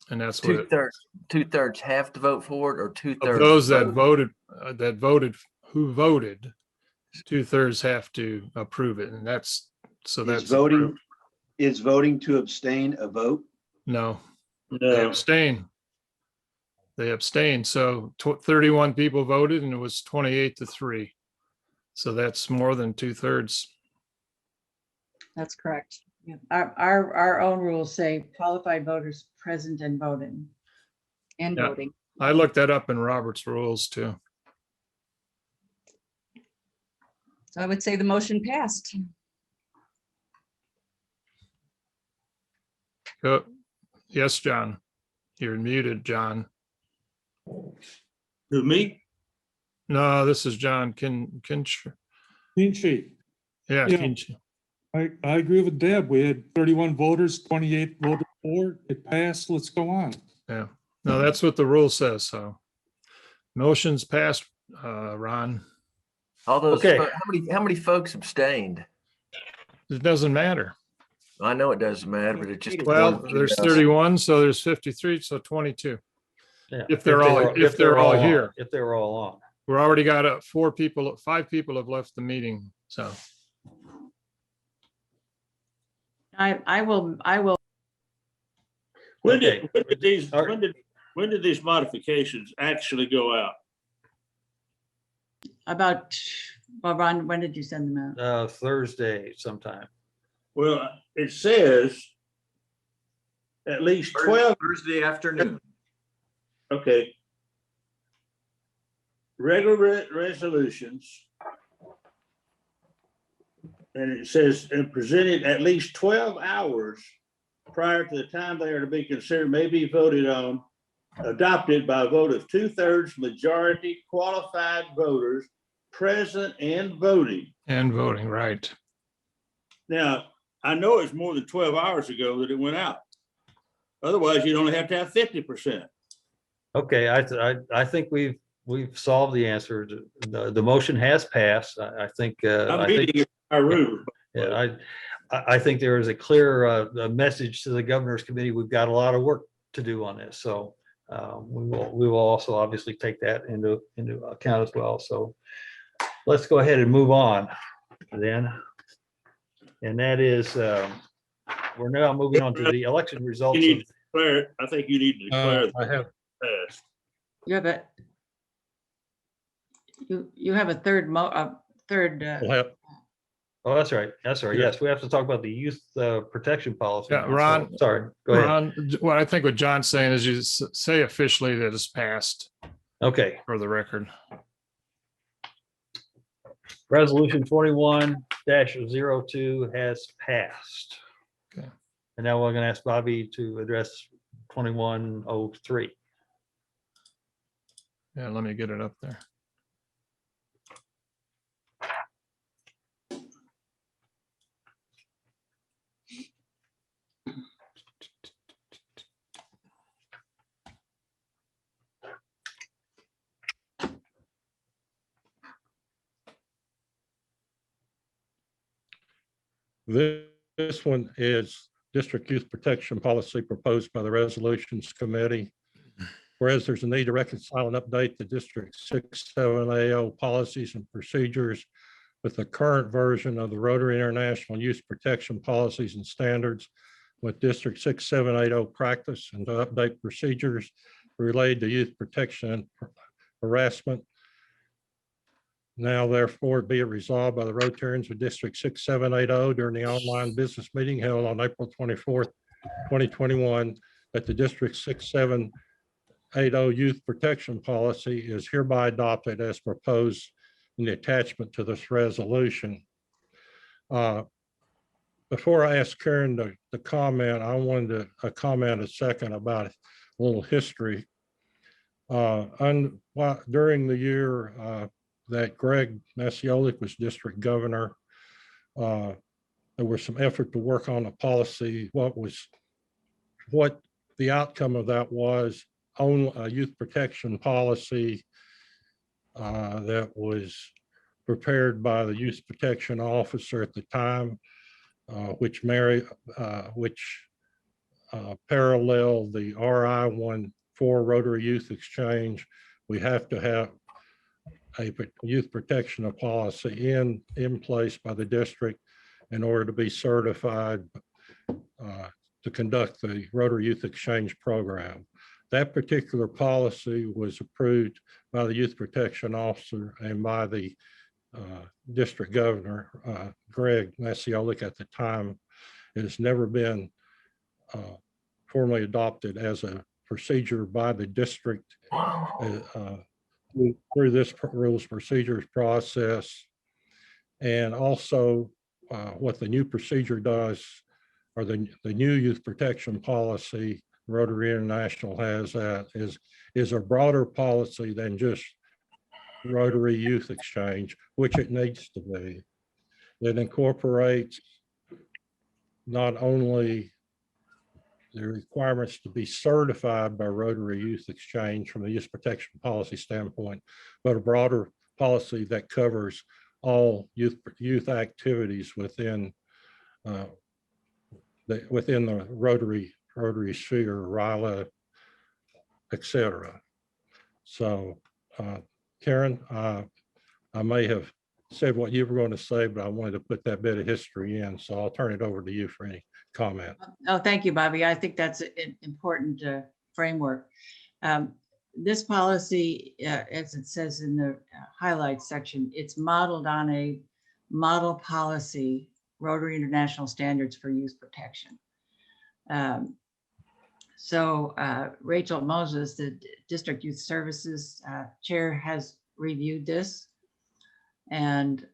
And that's what Two-thirds have to vote for it, or 2/3 of those that voted, who voted, 2/3 have to approve it. And that's, so that's voting. approved. Is voting to abstain a vote? No, they No, abstain. They abstained. So 31 people voted and it was 28-3. So that's more than 2/3. That's correct. Yeah. Our own rules say qualified voters present and voting. And Yeah. voting. I looked that up in Robert's rules too. So I would say the motion passed. Yes, John. You're muted, John. to me, No, this is John Kinch. Chief. Yeah, Yeah. Kinch. I agree with Deb. We had 31 voters, 28 voted for. It passed. Let's go on. Yeah. No, that's what the rule says. So motion's passed, Ron. All those, Okay. how many folks abstained? It doesn't matter. I know it doesn't matter, but it just. Well, one- there's 31, so there's 53, so 22. Yeah, If they're all on, here, if they were all on. we're already got 5 people have left the meeting. So I will, when Okay. when did these modifications actually go out? about, well, Ron, when did you send them out? Thursday sometime. Well, it says at least 12. Thursday afternoon. Okay. Regular resolutions. And it says, and presented at least 12 hours prior to the time they are to be considered may be voted on, adopted by a vote of 2/3 majority qualified voters present and voting. and voting, right. Now, I know it's more than 12 hours ago that it went out. Otherwise, you'd only have to have 50%. Okay, I think we've solved the answer. The motion has passed. I think. I'm reading our rules. Yeah, I think there is a clear message to the governor's committee. We've got a lot of work to do on this. So we will also obviously take that into account as well. So let's go ahead and move on then. And that is, we're now moving on to the election results. You need to declare, I think you need to declare. I have. Passed. You have a, you have a third. Oh, that's right. That's right. Yes, we have to talk about the youth protection policy. Yeah, now. Ron. So, sorry, go ahead. Ron, what I think what John's saying is you say officially that it's passed Okay. for the record. Resolution 21-02 has passed. Okay. And now we're going to ask Bobby to address 2103. Yeah, let me get it up there. This one is District Youth Protection Policy proposed by the Resolutions Committee. Whereas there's a need to reconcile and update the District 6780 policies and procedures with the current version of the Rotary International Youth Protection Policies and Standards with District 6780 practice, and to update procedures related to youth protection and harassment. Now therefore be it resolved by the Rotarians of District 6780 during the online business meeting held on April 24th, 2021, that the District 6780 Youth Protection Policy is hereby adopted as proposed in the attachment to this resolution. Before I ask Karen to comment, I wanted to comment a second about a little history. During the year that Greg Masiolik was district governor, there was some effort to work on a policy. What the outcome of that was on a youth protection policy that was prepared by the youth protection officer at the time, which paralleled the RI-14 Rotary Youth Exchange. We have to have a youth protection policy in place by the district in order to be certified to conduct the Rotary Youth Exchange Program. That particular policy was approved by the Youth Protection Officer and by the District Governor, Greg Masiolik at the time. It has never been formally adopted as a procedure by the district through this rules procedures process. And also what the new procedure does, or the new youth protection policy Rotary International has is a broader policy than just Rotary Youth Exchange, which it needs to be. It incorporates not only the requirements to be certified by Rotary Youth Exchange from the youth protection policy standpoint, but a broader policy that covers all youth activities within the Rotary sphere, RILA, et cetera. So, Karen, I may have said what you were going to say, but I wanted to put that bit of history in. So I'll turn it over to you for any comment. Oh, thank you, Bobby. I think that's an important framework. This policy, as it says in the highlights section, it's modeled on a model policy, Rotary International Standards for Youth Protection. So Rachel Moses, the District Youth Services Chair, has reviewed this and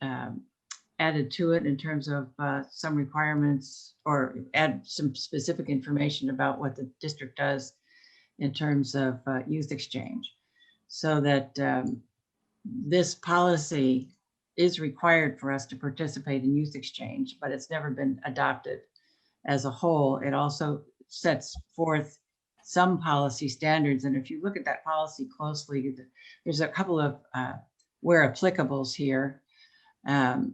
added to it in terms of some requirements, or add some specific information about what the district does in terms of youth exchange, so that this policy is required for us to participate in youth exchange, but it's never been adopted as a whole. It also sets forth some policy standards. And if you look at that policy closely, there's a couple of where applicables here. And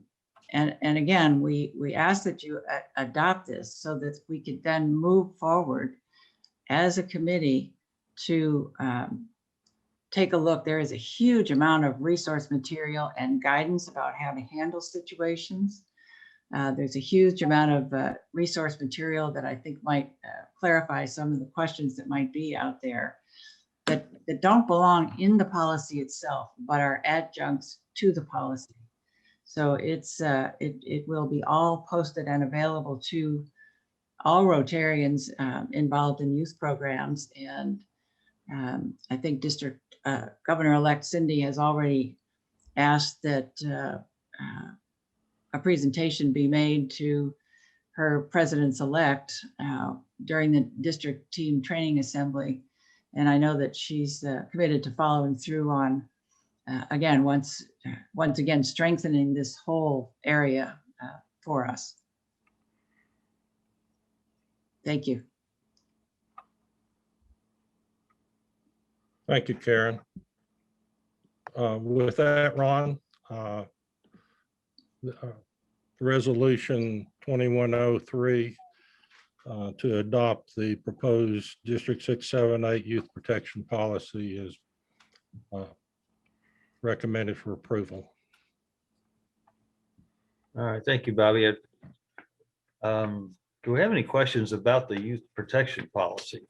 again, we ask that you adopt this so that we could then move forward as a committee to take a look. There is a huge amount of resource material and guidance about how to handle situations. There's a huge amount of resource material that I think might clarify some of the questions that might be out there that don't belong in the policy itself, but are adjuncts to the policy. So it will be all posted and available to all Rotarians involved in youth programs. And I think District Governor-elect Cindy has already asked that a presentation be made to her presidents-elect during the district team training assembly. And I know that she's committed to following through on, again, once again, strengthening this whole area for us. Thank you. Thank you, Karen. With that, Ron, Resolution 2103 to adopt the proposed District 678 Youth Protection Policy is recommended for approval. All right, thank you, Bobby. Do we have any questions about the youth protection policy?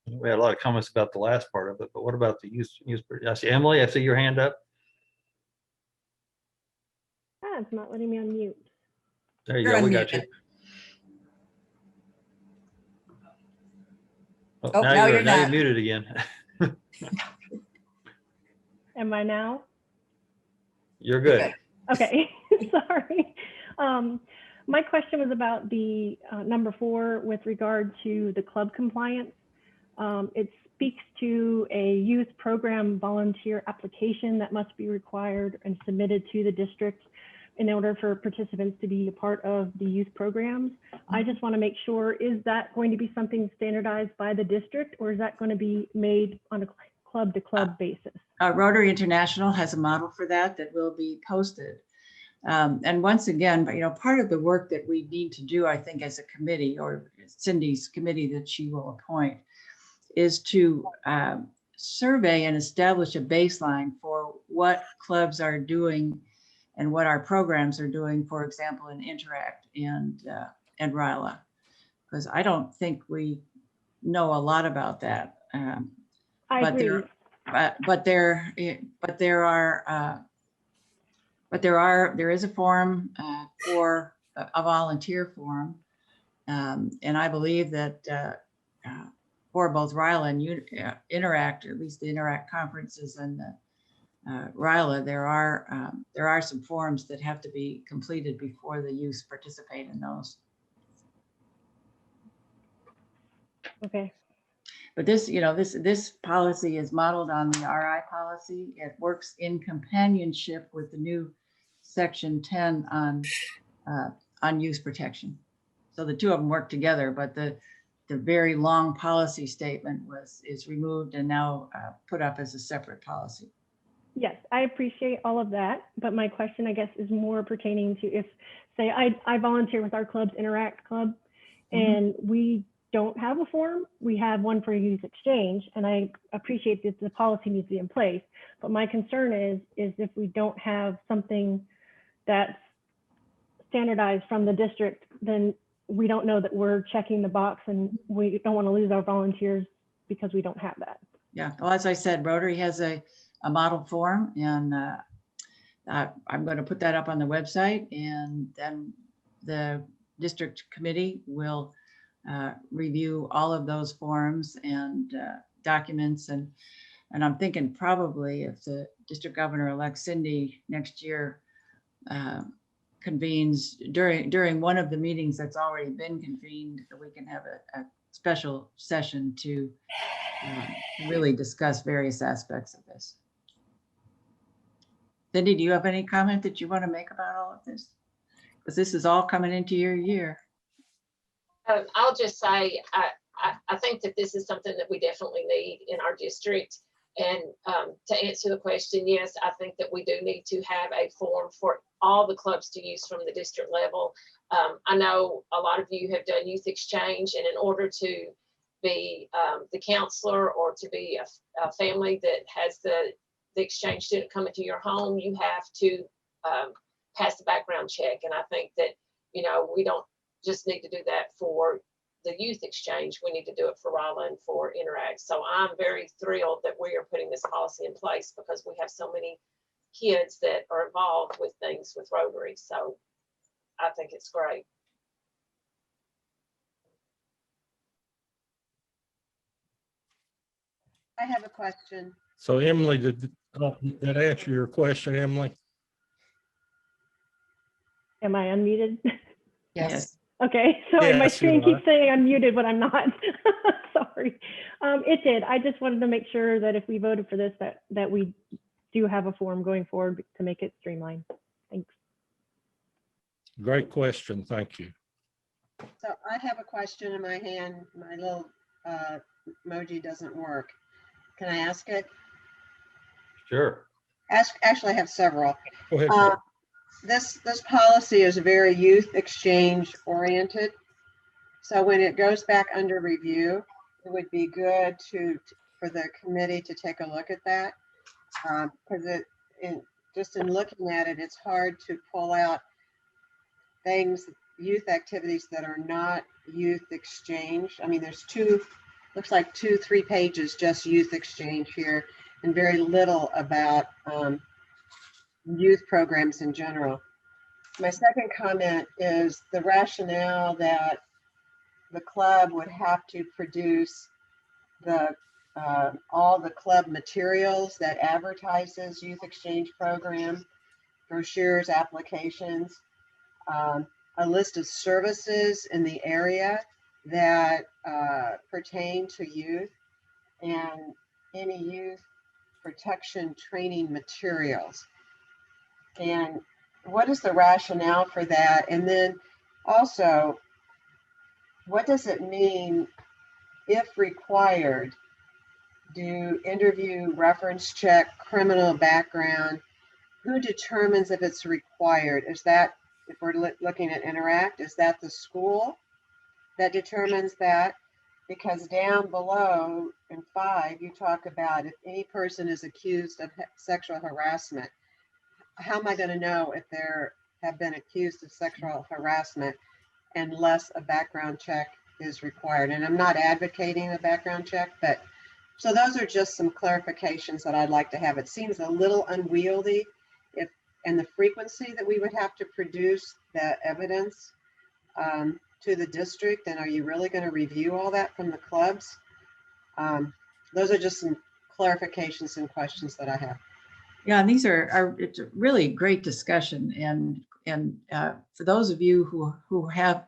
We had a lot of comments about the last part of it, but what about the youth? I see Emily, I see your hand up. It's not letting me unmute. There you go, we got you. Oh, now you're muted again. Am I now? You're good. Okay, sorry. My question was about the number 4 with regard to the club compliance. It speaks to a youth program volunteer application that must be required and submitted to the district in order for participants to be a part of the youth programs. I just want to make sure, is that going to be something standardized by the district, or is that going to be made on a club to club basis? Rotary International has a model for that will be posted. And once again, part of the work that we need to do, I think, as a committee, or Cindy's committee that she will appoint, is to survey and establish a baseline for what clubs are doing and what our programs are doing, for example, in Interact and RILA. because I don't think we know a lot about that. I But agree. there is a forum for a volunteer forum. And I believe that for both RILA and Interact, at least the Interact conferences and the RILA, there are some forms that have to be completed before the youth participate in those. Okay. But this, you know, this policy is modeled on the RI policy. It works in companionship with the new section 10 on youth protection. So the two of them work together, but the very long policy statement is removed and now put up as a separate policy. Yes, I appreciate all of that, but my question, I guess, is more pertaining to if, say, I volunteer with our club's Interact Club, and we don't have a form. We have one for youth exchange, and I appreciate that the policy needs to be in place. But my concern is if we don't have something that's standardized from the district, then we don't know that we're checking the box, and we don't want to lose our volunteers because we don't have that. Yeah, well, as I said, Rotary has a model form, and I'm going to put that up on the website, and then the district committee will review all of those forms and documents. And I'm thinking probably if the district governor-elect Cindy next year convenes during one of the meetings that's already been convened, we can have a special session to really discuss various aspects of this. Cindy, do you have any comment that you want to make about all of this? Because this is all coming into your year. I'll just say, I think that this is something that we definitely need in our district. And to answer the question, yes, I think that we do need to have a form for all the clubs to use from the district level. I know a lot of you have done youth exchange, and in order to be the counselor or to be a family that has the exchange student come into your home, you have to pass the background check. And I think that, you know, we don't just need to do that for the youth exchange, we need to do it for RILA and for Interact. So I'm very thrilled that we are putting this policy in place because we have so many kids that are involved with things with Rotary. So I think it's great. I have a question. So Emily, did that answer your question, Emily? Am I unmuted? Yes. Okay, so my Yes, screen you keeps are. saying I'm muted, but I'm not. Sorry. It did. I just wanted to make sure that if we voted for this, that we do have a form going forward to make it streamlined. Thanks. Great question. Thank you. So I have a question in my hand. My little emoji doesn't work. Can I ask it? Sure. Actually, I have several. Go ahead. This policy is very youth exchange oriented. So when it goes back under review, it would be good for the committee to take a look at that. Because just in looking at it, it's hard to pull out things, youth activities that are not youth exchange. I mean, there's looks like 2-3 pages just youth exchange here, and very little about youth programs in general. My second comment is the rationale that the club would have to produce all the club materials that advertises youth exchange program, brochures, applications, a list of services in the area that pertain to youth, and any youth protection training materials. And what is the rationale for that? And then also, what does it mean if required? Do interview, reference check, criminal background? Who determines if it's required? Is that, if we're looking at Interact, is that the school that determines that? Because down below in 5, you talk about if any person is accused of sexual harassment. How am I going to know if they have been accused of sexual harassment unless a background check is required. And I'm not advocating a background check, but so those are just some clarifications that I'd like to have. It seems a little unwieldy and the frequency that we would have to produce that evidence to the district. And are you really going to review all that from the clubs? Those are just some clarifications and questions that I have. Yeah, and these it's a really great discussion. And for those of you who have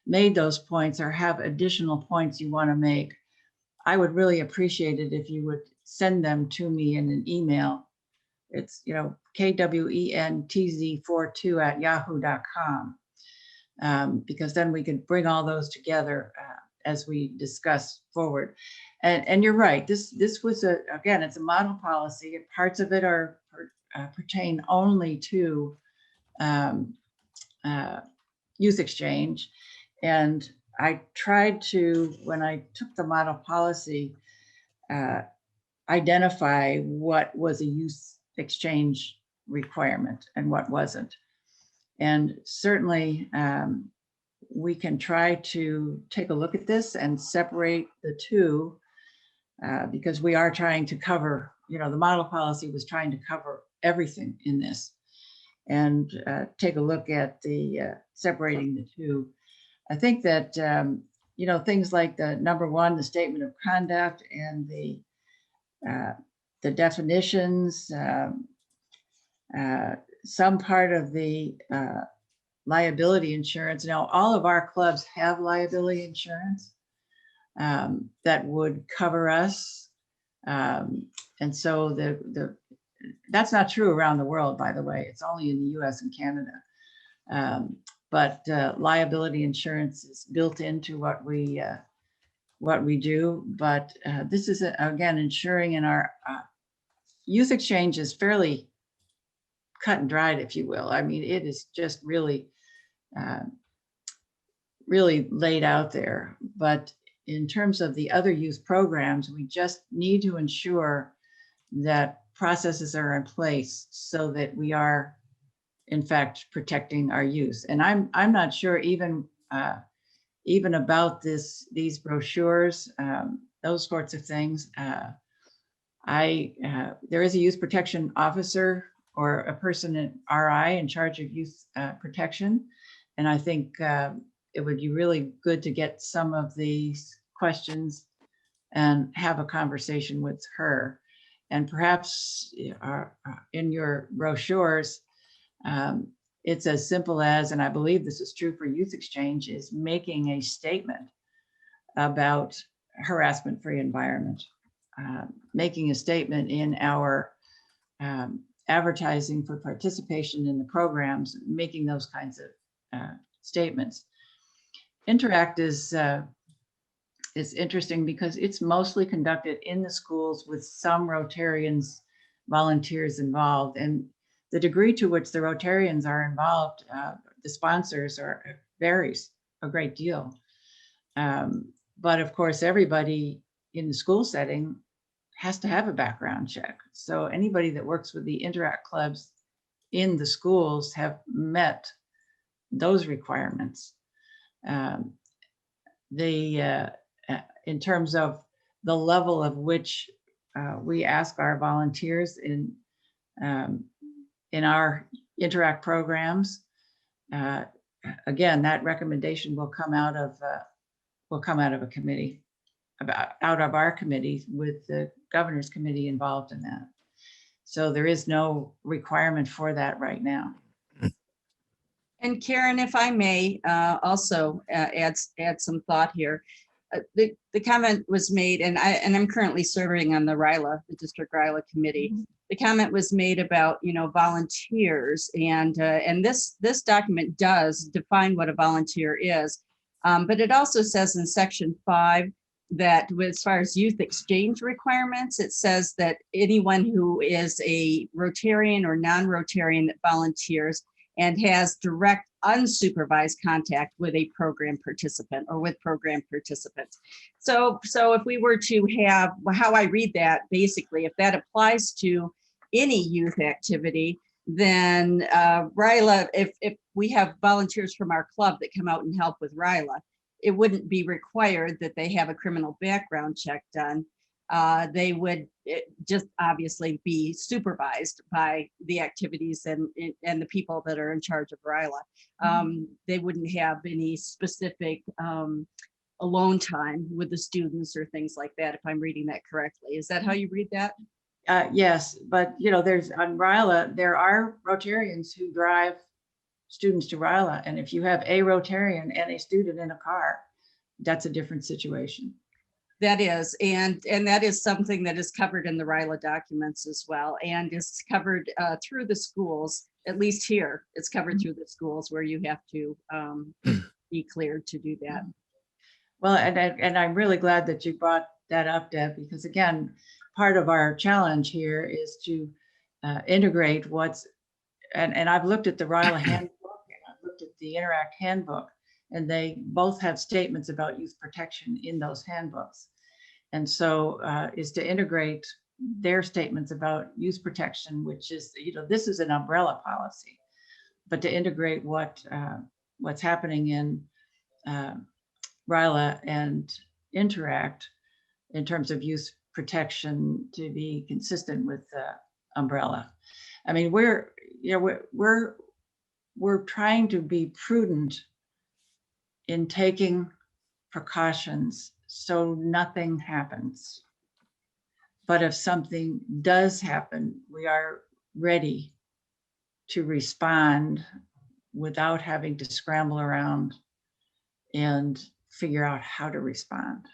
made those points or have additional points you want to make, I would really appreciate it if you would send them to me in an email. It's, kwentz42@yahoo.com, because then we can bring all those together as we discuss forward. And you're right. This was again, it's a model policy. Parts of it pertain only to youth exchange. And I tried to, when I took the model policy, identify what was a youth exchange requirement and what wasn't. And certainly we can try to take a look at this and separate the two, because we are trying to cover, the model policy was trying to cover everything in this, and take a look at the separating the two. I think that, things like the number one, the statement of conduct, and the definitions, some part of the liability insurance. Now, all of our clubs have liability insurance that would cover us. And so that's not true around the world, by the way. It's only in the US and Canada. But liability insurance is built into what we do. But this is, again, ensuring in our youth exchange is fairly cut and dried, if you will. I mean, it is just really, really laid out there. But in terms of the other youth programs, we just need to ensure that processes are in place so that we are, in fact, protecting our youth. And I'm not sure even about these brochures, those sorts of things. There is a youth protection officer or a person at RI in charge of youth protection. And I think it would be really good to get some of these questions and have a conversation with her. And perhaps in your brochures, it's as simple as, and I believe this is true for youth exchange, is making a statement about harassment-free environment, making a statement in our advertising for participation in the programs, making those kinds of statements. Interact is interesting because it's mostly conducted in the schools with some Rotarians, volunteers involved. And the degree to which the Rotarians are involved, the sponsors varies a great deal. But of course, everybody in the school setting has to have a background check. So anybody that works with the Interact clubs in the schools have met those requirements. In terms of the level of which we ask our volunteers in our Interact programs, again, that recommendation will come out of a committee, out of our committee, with the governor's committee involved in that. So there is no requirement for that right now. And Karen, if I may also add some thought here. The comment was made, and I'm currently serving on the RILA, the District RILA Committee. The comment was made about volunteers, and this document does define what a volunteer is, but it also says in Section 5 that as far as youth exchange requirements, it says that anyone who is a Rotarian or non-Rotarian that volunteers and has direct unsupervised contact with a program participant or with program participants. So if we were to have, how I read that, basically, if that applies to any youth activity, then RILA, if we have volunteers from our club that come out and help with RILA, it wouldn't be required that they have a criminal background check done. They would just obviously be supervised by the activities and the people that are in charge of RILA. They wouldn't have any specific alone time with the students or things like that, if I'm reading that correctly. Is that how you read that? Yes, but there's on RILA, there are Rotarians who drive students to RILA. And if you have a Rotarian and a student in a car, that's a different situation. That is, and that is something that is covered in the RILA documents as well, and is covered through the schools, at least here, it's covered through the schools where you have to be cleared to do that. Well, and I'm really glad that you brought that up, Deb, because again, part of our challenge here is to integrate and I've looked at the RILA handbook and I've looked at the Interact handbook, and they both have statements about youth protection in those handbooks. And so is to integrate their statements about youth protection, which is, this is an umbrella policy, but to integrate what's happening in RILA and Interact in terms of youth protection to be consistent with umbrella. I mean, we're trying to be prudent in taking precautions so nothing happens. But if something does happen, we are ready to respond without having to scramble around and figure out how to respond.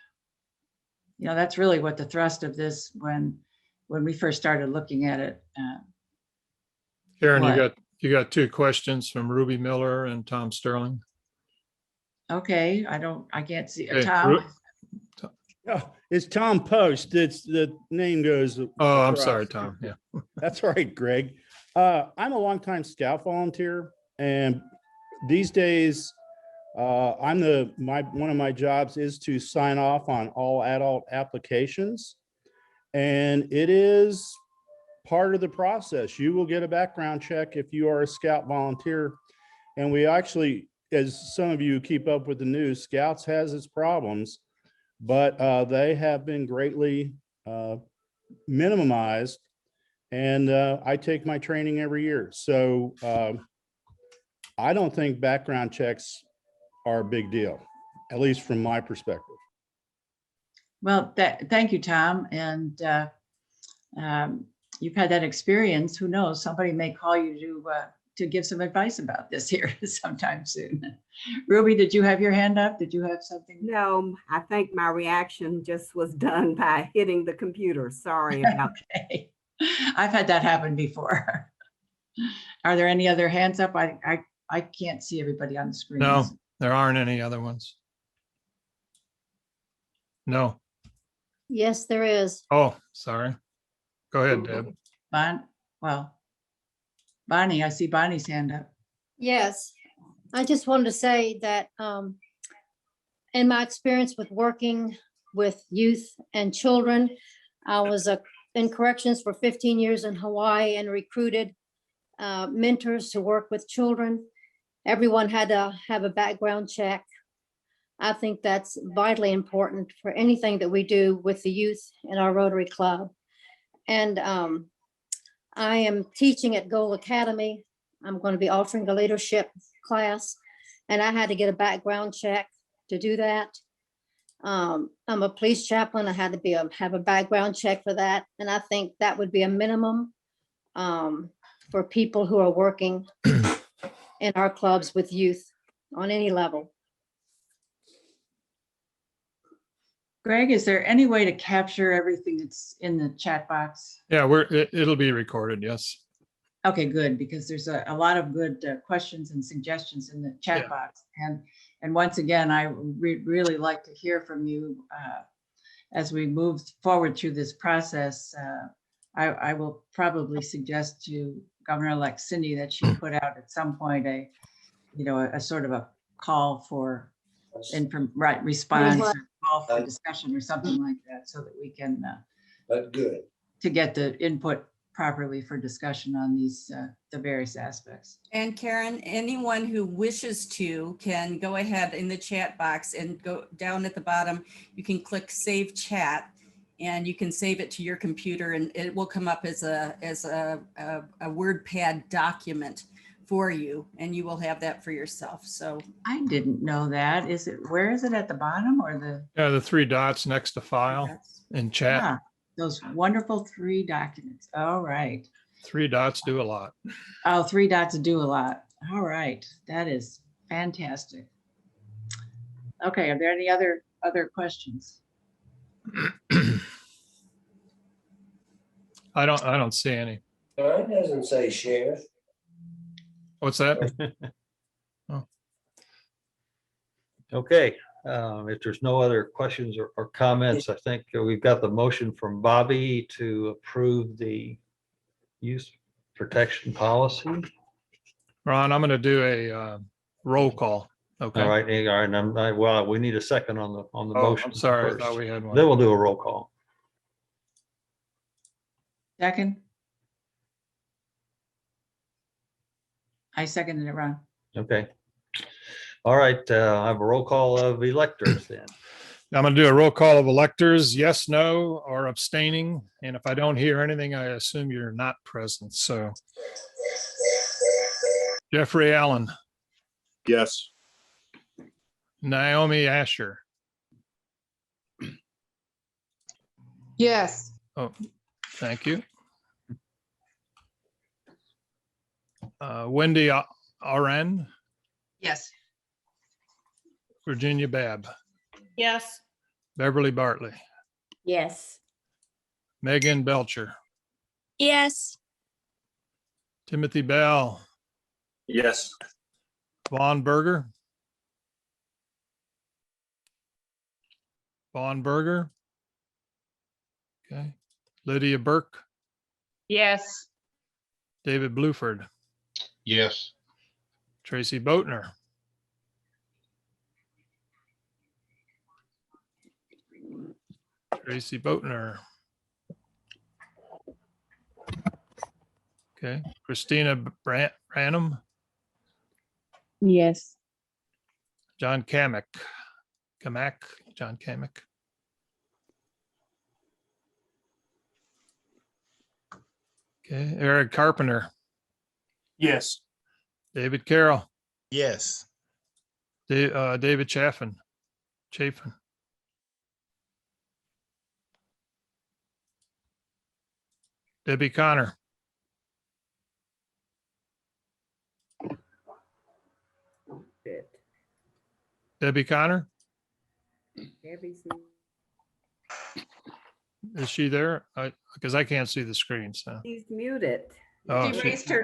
That's really what the thrust of this, when we first started looking at it. Karen, you got two questions from Ruby Miller and Tom Sterling. Okay, I can't see Okay, Tom. Oh, it's Tom Post. It's the name goes. Oh, I'm sorry, Tom. Yeah. That's all right, Greg. I'm a longtime Scout volunteer, and these days, one of my jobs is to sign off on all adult applications, and it is part of the process. You will get a background check if you are a Scout volunteer, and we actually, as some of you keep up with the news, Scouts has its problems, but they have been greatly minimized, and I take my training every year. So I don't think background checks are a big deal, at least from my perspective. Well, thank you, Tom. And you've had that experience. Who knows? Somebody may call you to give some advice about this here sometime soon. Ruby, did you have your hand up? Did you have something? No, I think my reaction just was done by hitting the computer. Sorry about Okay. I've had that happen before. Are there any other hands up? I can't see everybody on the screen. No, there aren't any other ones. No. Yes, there is. Oh, sorry. Go ahead, Deb. Bonnie, I see Bonnie's hand up. Yes, I just wanted to say that in my experience with working with youth and children, I was in corrections for 15 years in Hawaii and recruited mentors to work with children. Everyone had to have a background check. I think that's vitally important for anything that we do with the youth in our Rotary Club. And I am teaching at Goal Academy. I'm going to be offering a leadership class, and I had to get a background check to do that. I'm a police chaplain. I had to have a background check for that. And I think that would be a minimum for people who are working in our clubs with youth on any level. Greg, is there any way to capture everything that's in the chat box? Yeah, it'll be recorded. Yes. Okay, good, because there's a lot of good questions and suggestions in the chat box. And once again, I really like to hear from you as we move forward through this process. I will probably suggest to Governor-elect Cindy that she put out at some point a sort of a call for response, or call for discussion or something like that, so that we can that's good to get the input properly for discussion on these, the various aspects. And Karen, anyone who wishes to can go ahead in the chat box and go down at the bottom. You can click Save Chat and you can save it to your computer and it will come up as a WordPad document for you and you will have that for yourself. So I didn't know that. Is it, where is it, at the bottom or the? Yeah, the three dots next to file and chat. Ah, those wonderful 3 documents. All right. 3 dots do a lot. Oh, 3 dots do a lot. All right. That is fantastic. Okay. Are there any other questions? I don't see any. It doesn't say sheriff. What's that? Okay, if there's no other questions or comments, I think we've got the motion from Bobby to approve the use protection policy. Ron, I'm going to do a roll call. Okay. All right, and well, we need a second on the Oh, motion. I'm sorry. I first. thought we had one. Then we'll do a roll call. Second. I seconded it, Ron. Okay. All right, I have a roll call of electors then. I'm going to do a roll call of electors, yes, no, or abstaining. And if I don't hear anything, I assume you're not present. So Jeffrey Allen. Yes. Naomi Asher. Yes. Oh, thank you. Wendy Oren, Yes. Virginia Babb, Yes. Beverly Bartley, Yes. Megan Belcher, Yes. Timothy Bell, Yes. Vaughn Berger. Vaughn Berger. Okay. Lydia Burke, Yes. David Bluford, Yes. Tracy Boatner, Tracy Boatner. Okay. Christina Branham, Yes. John Kamek, John Kamek. Okay, Eric Carpenter, Yes. David Carroll, Yes. David Chafin. Debbie Connor, Debbie Connor, Debbie's. is she there? Because I can't see the screen, so. She's muted. Oh,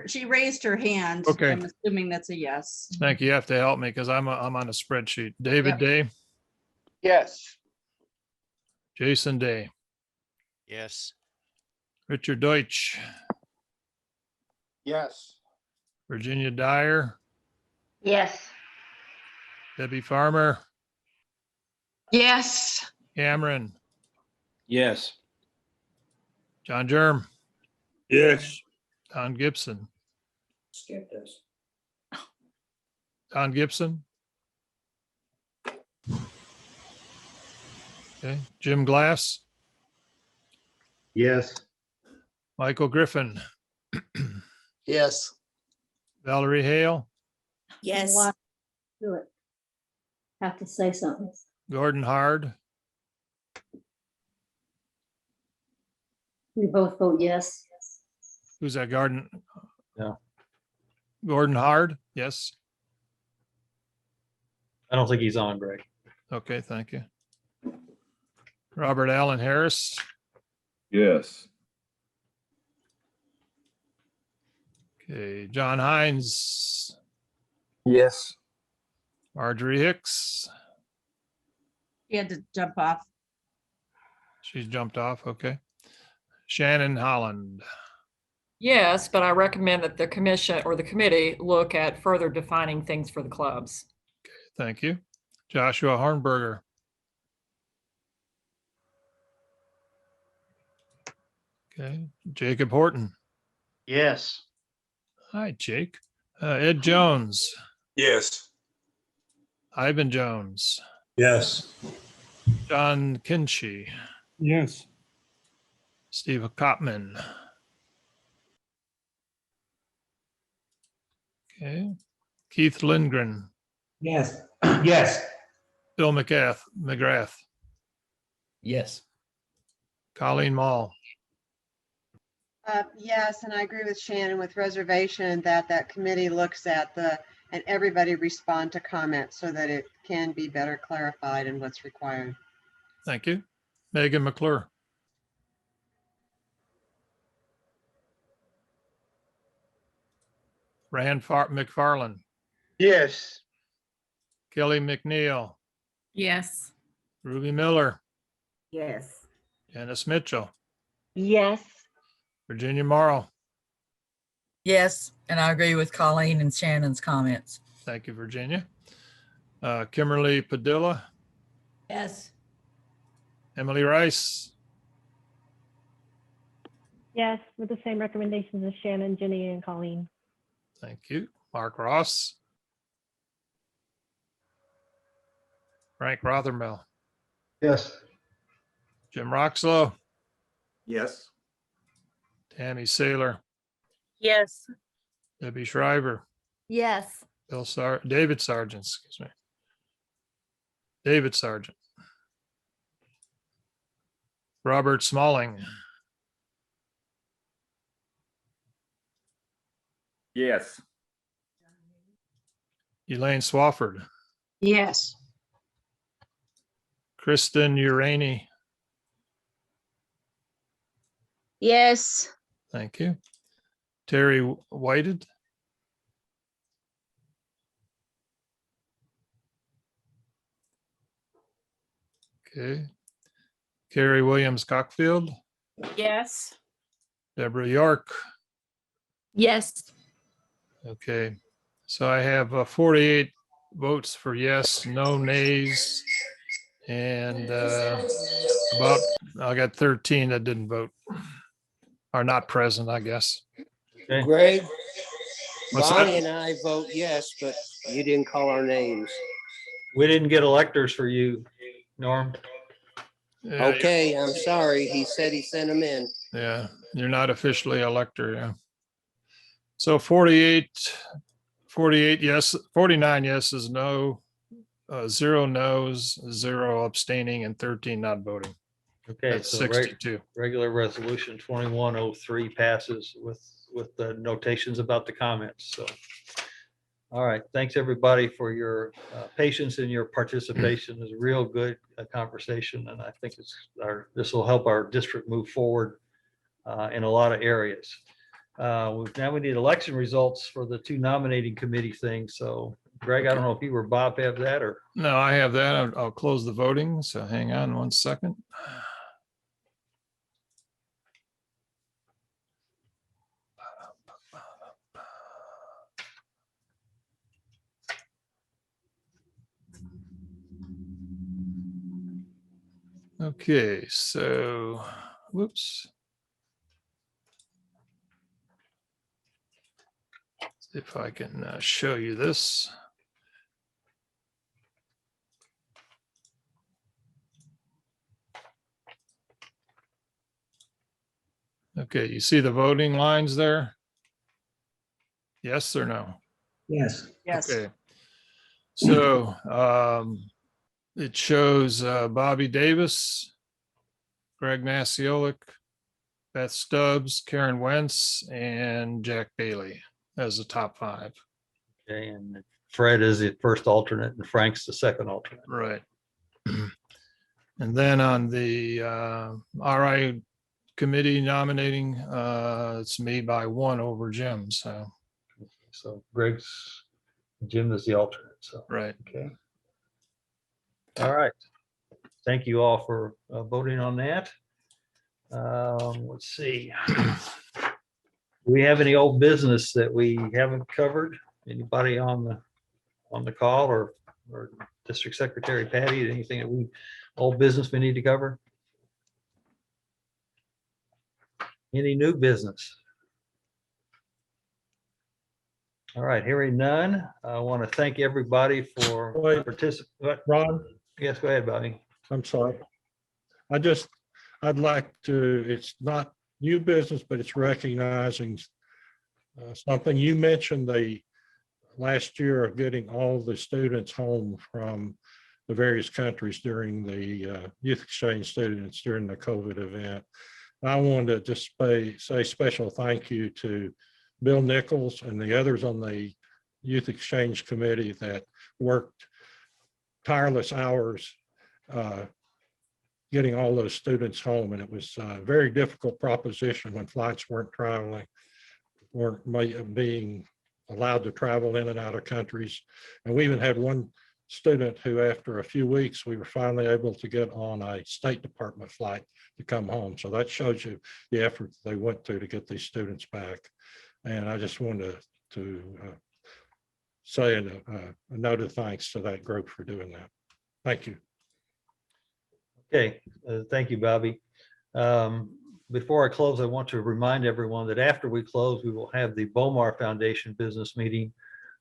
she raised her hand. Okay. I'm assuming that's a yes. thank you. You have to help me because I'm on a spreadsheet. David Yep. Day, Yes. Jason Day, Yes. Richard Deutsch, Yes. Virginia Dyer, Yes. Debbie Farmer, Yes. Cameron, Yes. John Germ, Yes. Don Gibson, Skip this. Don Gibson. Okay, Jim Glass, Yes. Michael Griffin, Yes. Valerie Hale, Yes. Do it. Have to say something. Gordon Hard, We both vote yes. who's that? Gordon? Yeah. Gordon Hard, yes. I don't think he's on, Greg. Okay, thank you. Robert Allen Harris, Yes. okay, John Hines, Yes. Marjorie Hicks, She had to jump off. she's jumped off, okay. Shannon Holland, Yes, but I recommend that the commission or the committee look at further defining things for the clubs. thank you. Joshua Hornberger, okay. Jacob Horton, Yes. Hi, Jake. Ed Jones, Yes. Ivan Jones, Yes. John Kinchy, Yes. Steve Kopman. Okay. Keith Lindgren, Yes. Yes. Bill McGrath, Yes. Colleen Mall. Yes, and I agree with Shannon with reservation that that committee looks at and everybody respond to comments so that it can be better clarified in what's required. Thank you. Megan McClure. Rand McFarland, Yes. Kelly McNeil, Yes. Ruby Miller, Yes. Dennis Mitchell, Yes. Virginia Morrow. Yes, and I agree with Colleen and Shannon's comments. Thank you, Virginia. Kimberly Padilla, Yes. Emily Rice, Yes, with the same recommendations as Shannon, Jenny, and Colleen. thank you. Mark Ross, Frank Rothermel, Yes. Jim Roxlow, Yes. Tammy Saylor, Yes. Debbie Shriver, Yes. David Sargent, excuse me. David Sargent. Robert Smalling, Yes. Elaine Swafford, Yes. Kristen Urani, Yes. thank you. Terry Whited, okay. Carrie Williams Cockfield, Yes. Deborah York, Yes. okay. So I have 48 votes for yes, no nays, and I got 13 that didn't vote, are not present, I guess. Okay. Greg, What's Bonnie that? and I vote yes, but you didn't call our names. We didn't get electors for you, Norm. Yeah, Okay, I'm sorry. He said he sent them in. yeah, you're not officially elector, yeah. So 48 yes, 49 yeses, no, 0 no's, 0 abstaining, and 13 not voting. Okay, That's so 62. regular resolution 2103 passes with the notations about the comments. So, all right, thanks everybody for your patience and your participation. It's a real good conversation, and I think this will help our district move forward in a lot of areas. Now we need election results for the 2 nominating committee things. So, Greg, I don't know if you or Bob have that or. No, I have that. I'll close the voting. So hang on 1 second. Okay, so, whoops. See if I can show you this. Okay, you see the voting lines there? Yes or no? Yes. Yes. Okay. So it shows Bobby Davis, Greg Masiolik, Beth Stubbs, Karen Wentz, and Jack Bailey as the top 5. Okay, and Fred is the first alternate and Frank's the second alternate. Right. And then on the RI committee nominating, it's me by 1 over Jim. So Jim is the alternate. So, right. Okay. All right. Thank you all for voting on that. Let's see. Do we have any old business that we haven't covered? Anybody on the call or District Secretary Patty, anything that old business we need to cover? Any new business? All right, hearing none, I want to thank everybody for Wait. participating. Ron, Yes, go ahead, Bobby. I'm sorry. I'd like to, it's not new business, but it's recognizing something you mentioned last year of getting all the students home from the various countries during the youth exchange students during the COVID event. I wanted to just say special thank you to Bill Nichols and the others on the youth exchange committee that worked tireless hours getting all those students home. And it was a very difficult proposition when flights weren't being allowed to travel in and out of countries. And we even had one student who, after a few weeks, we were finally able to get on a State Department flight to come home. So that shows you the effort they went through to get these students back. And I just wanted to say a note of thanks to that group for doing that. Thank you. Okay, thank you, Bobby. Before I close, I want to remind everyone that after we close, we will have the Bomar Foundation business meeting.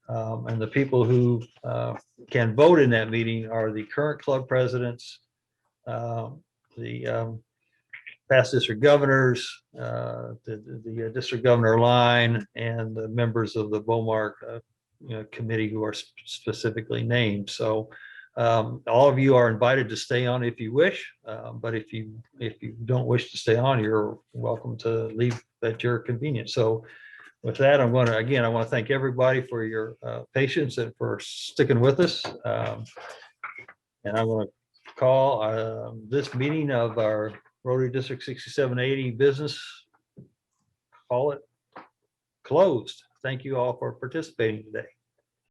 And the people who can vote in that meeting are the current club presidents, the past district governors, the district governor line, and the members of the Bomar committee who are specifically named. So all of you are invited to stay on if you wish, but if you don't wish to stay on, you're welcome to leave at your convenience. So with that, I want to thank everybody for your patience and for sticking with us. And I'm going to call this meeting of our Rotary District 6780 business, call it closed. Thank you all for participating today.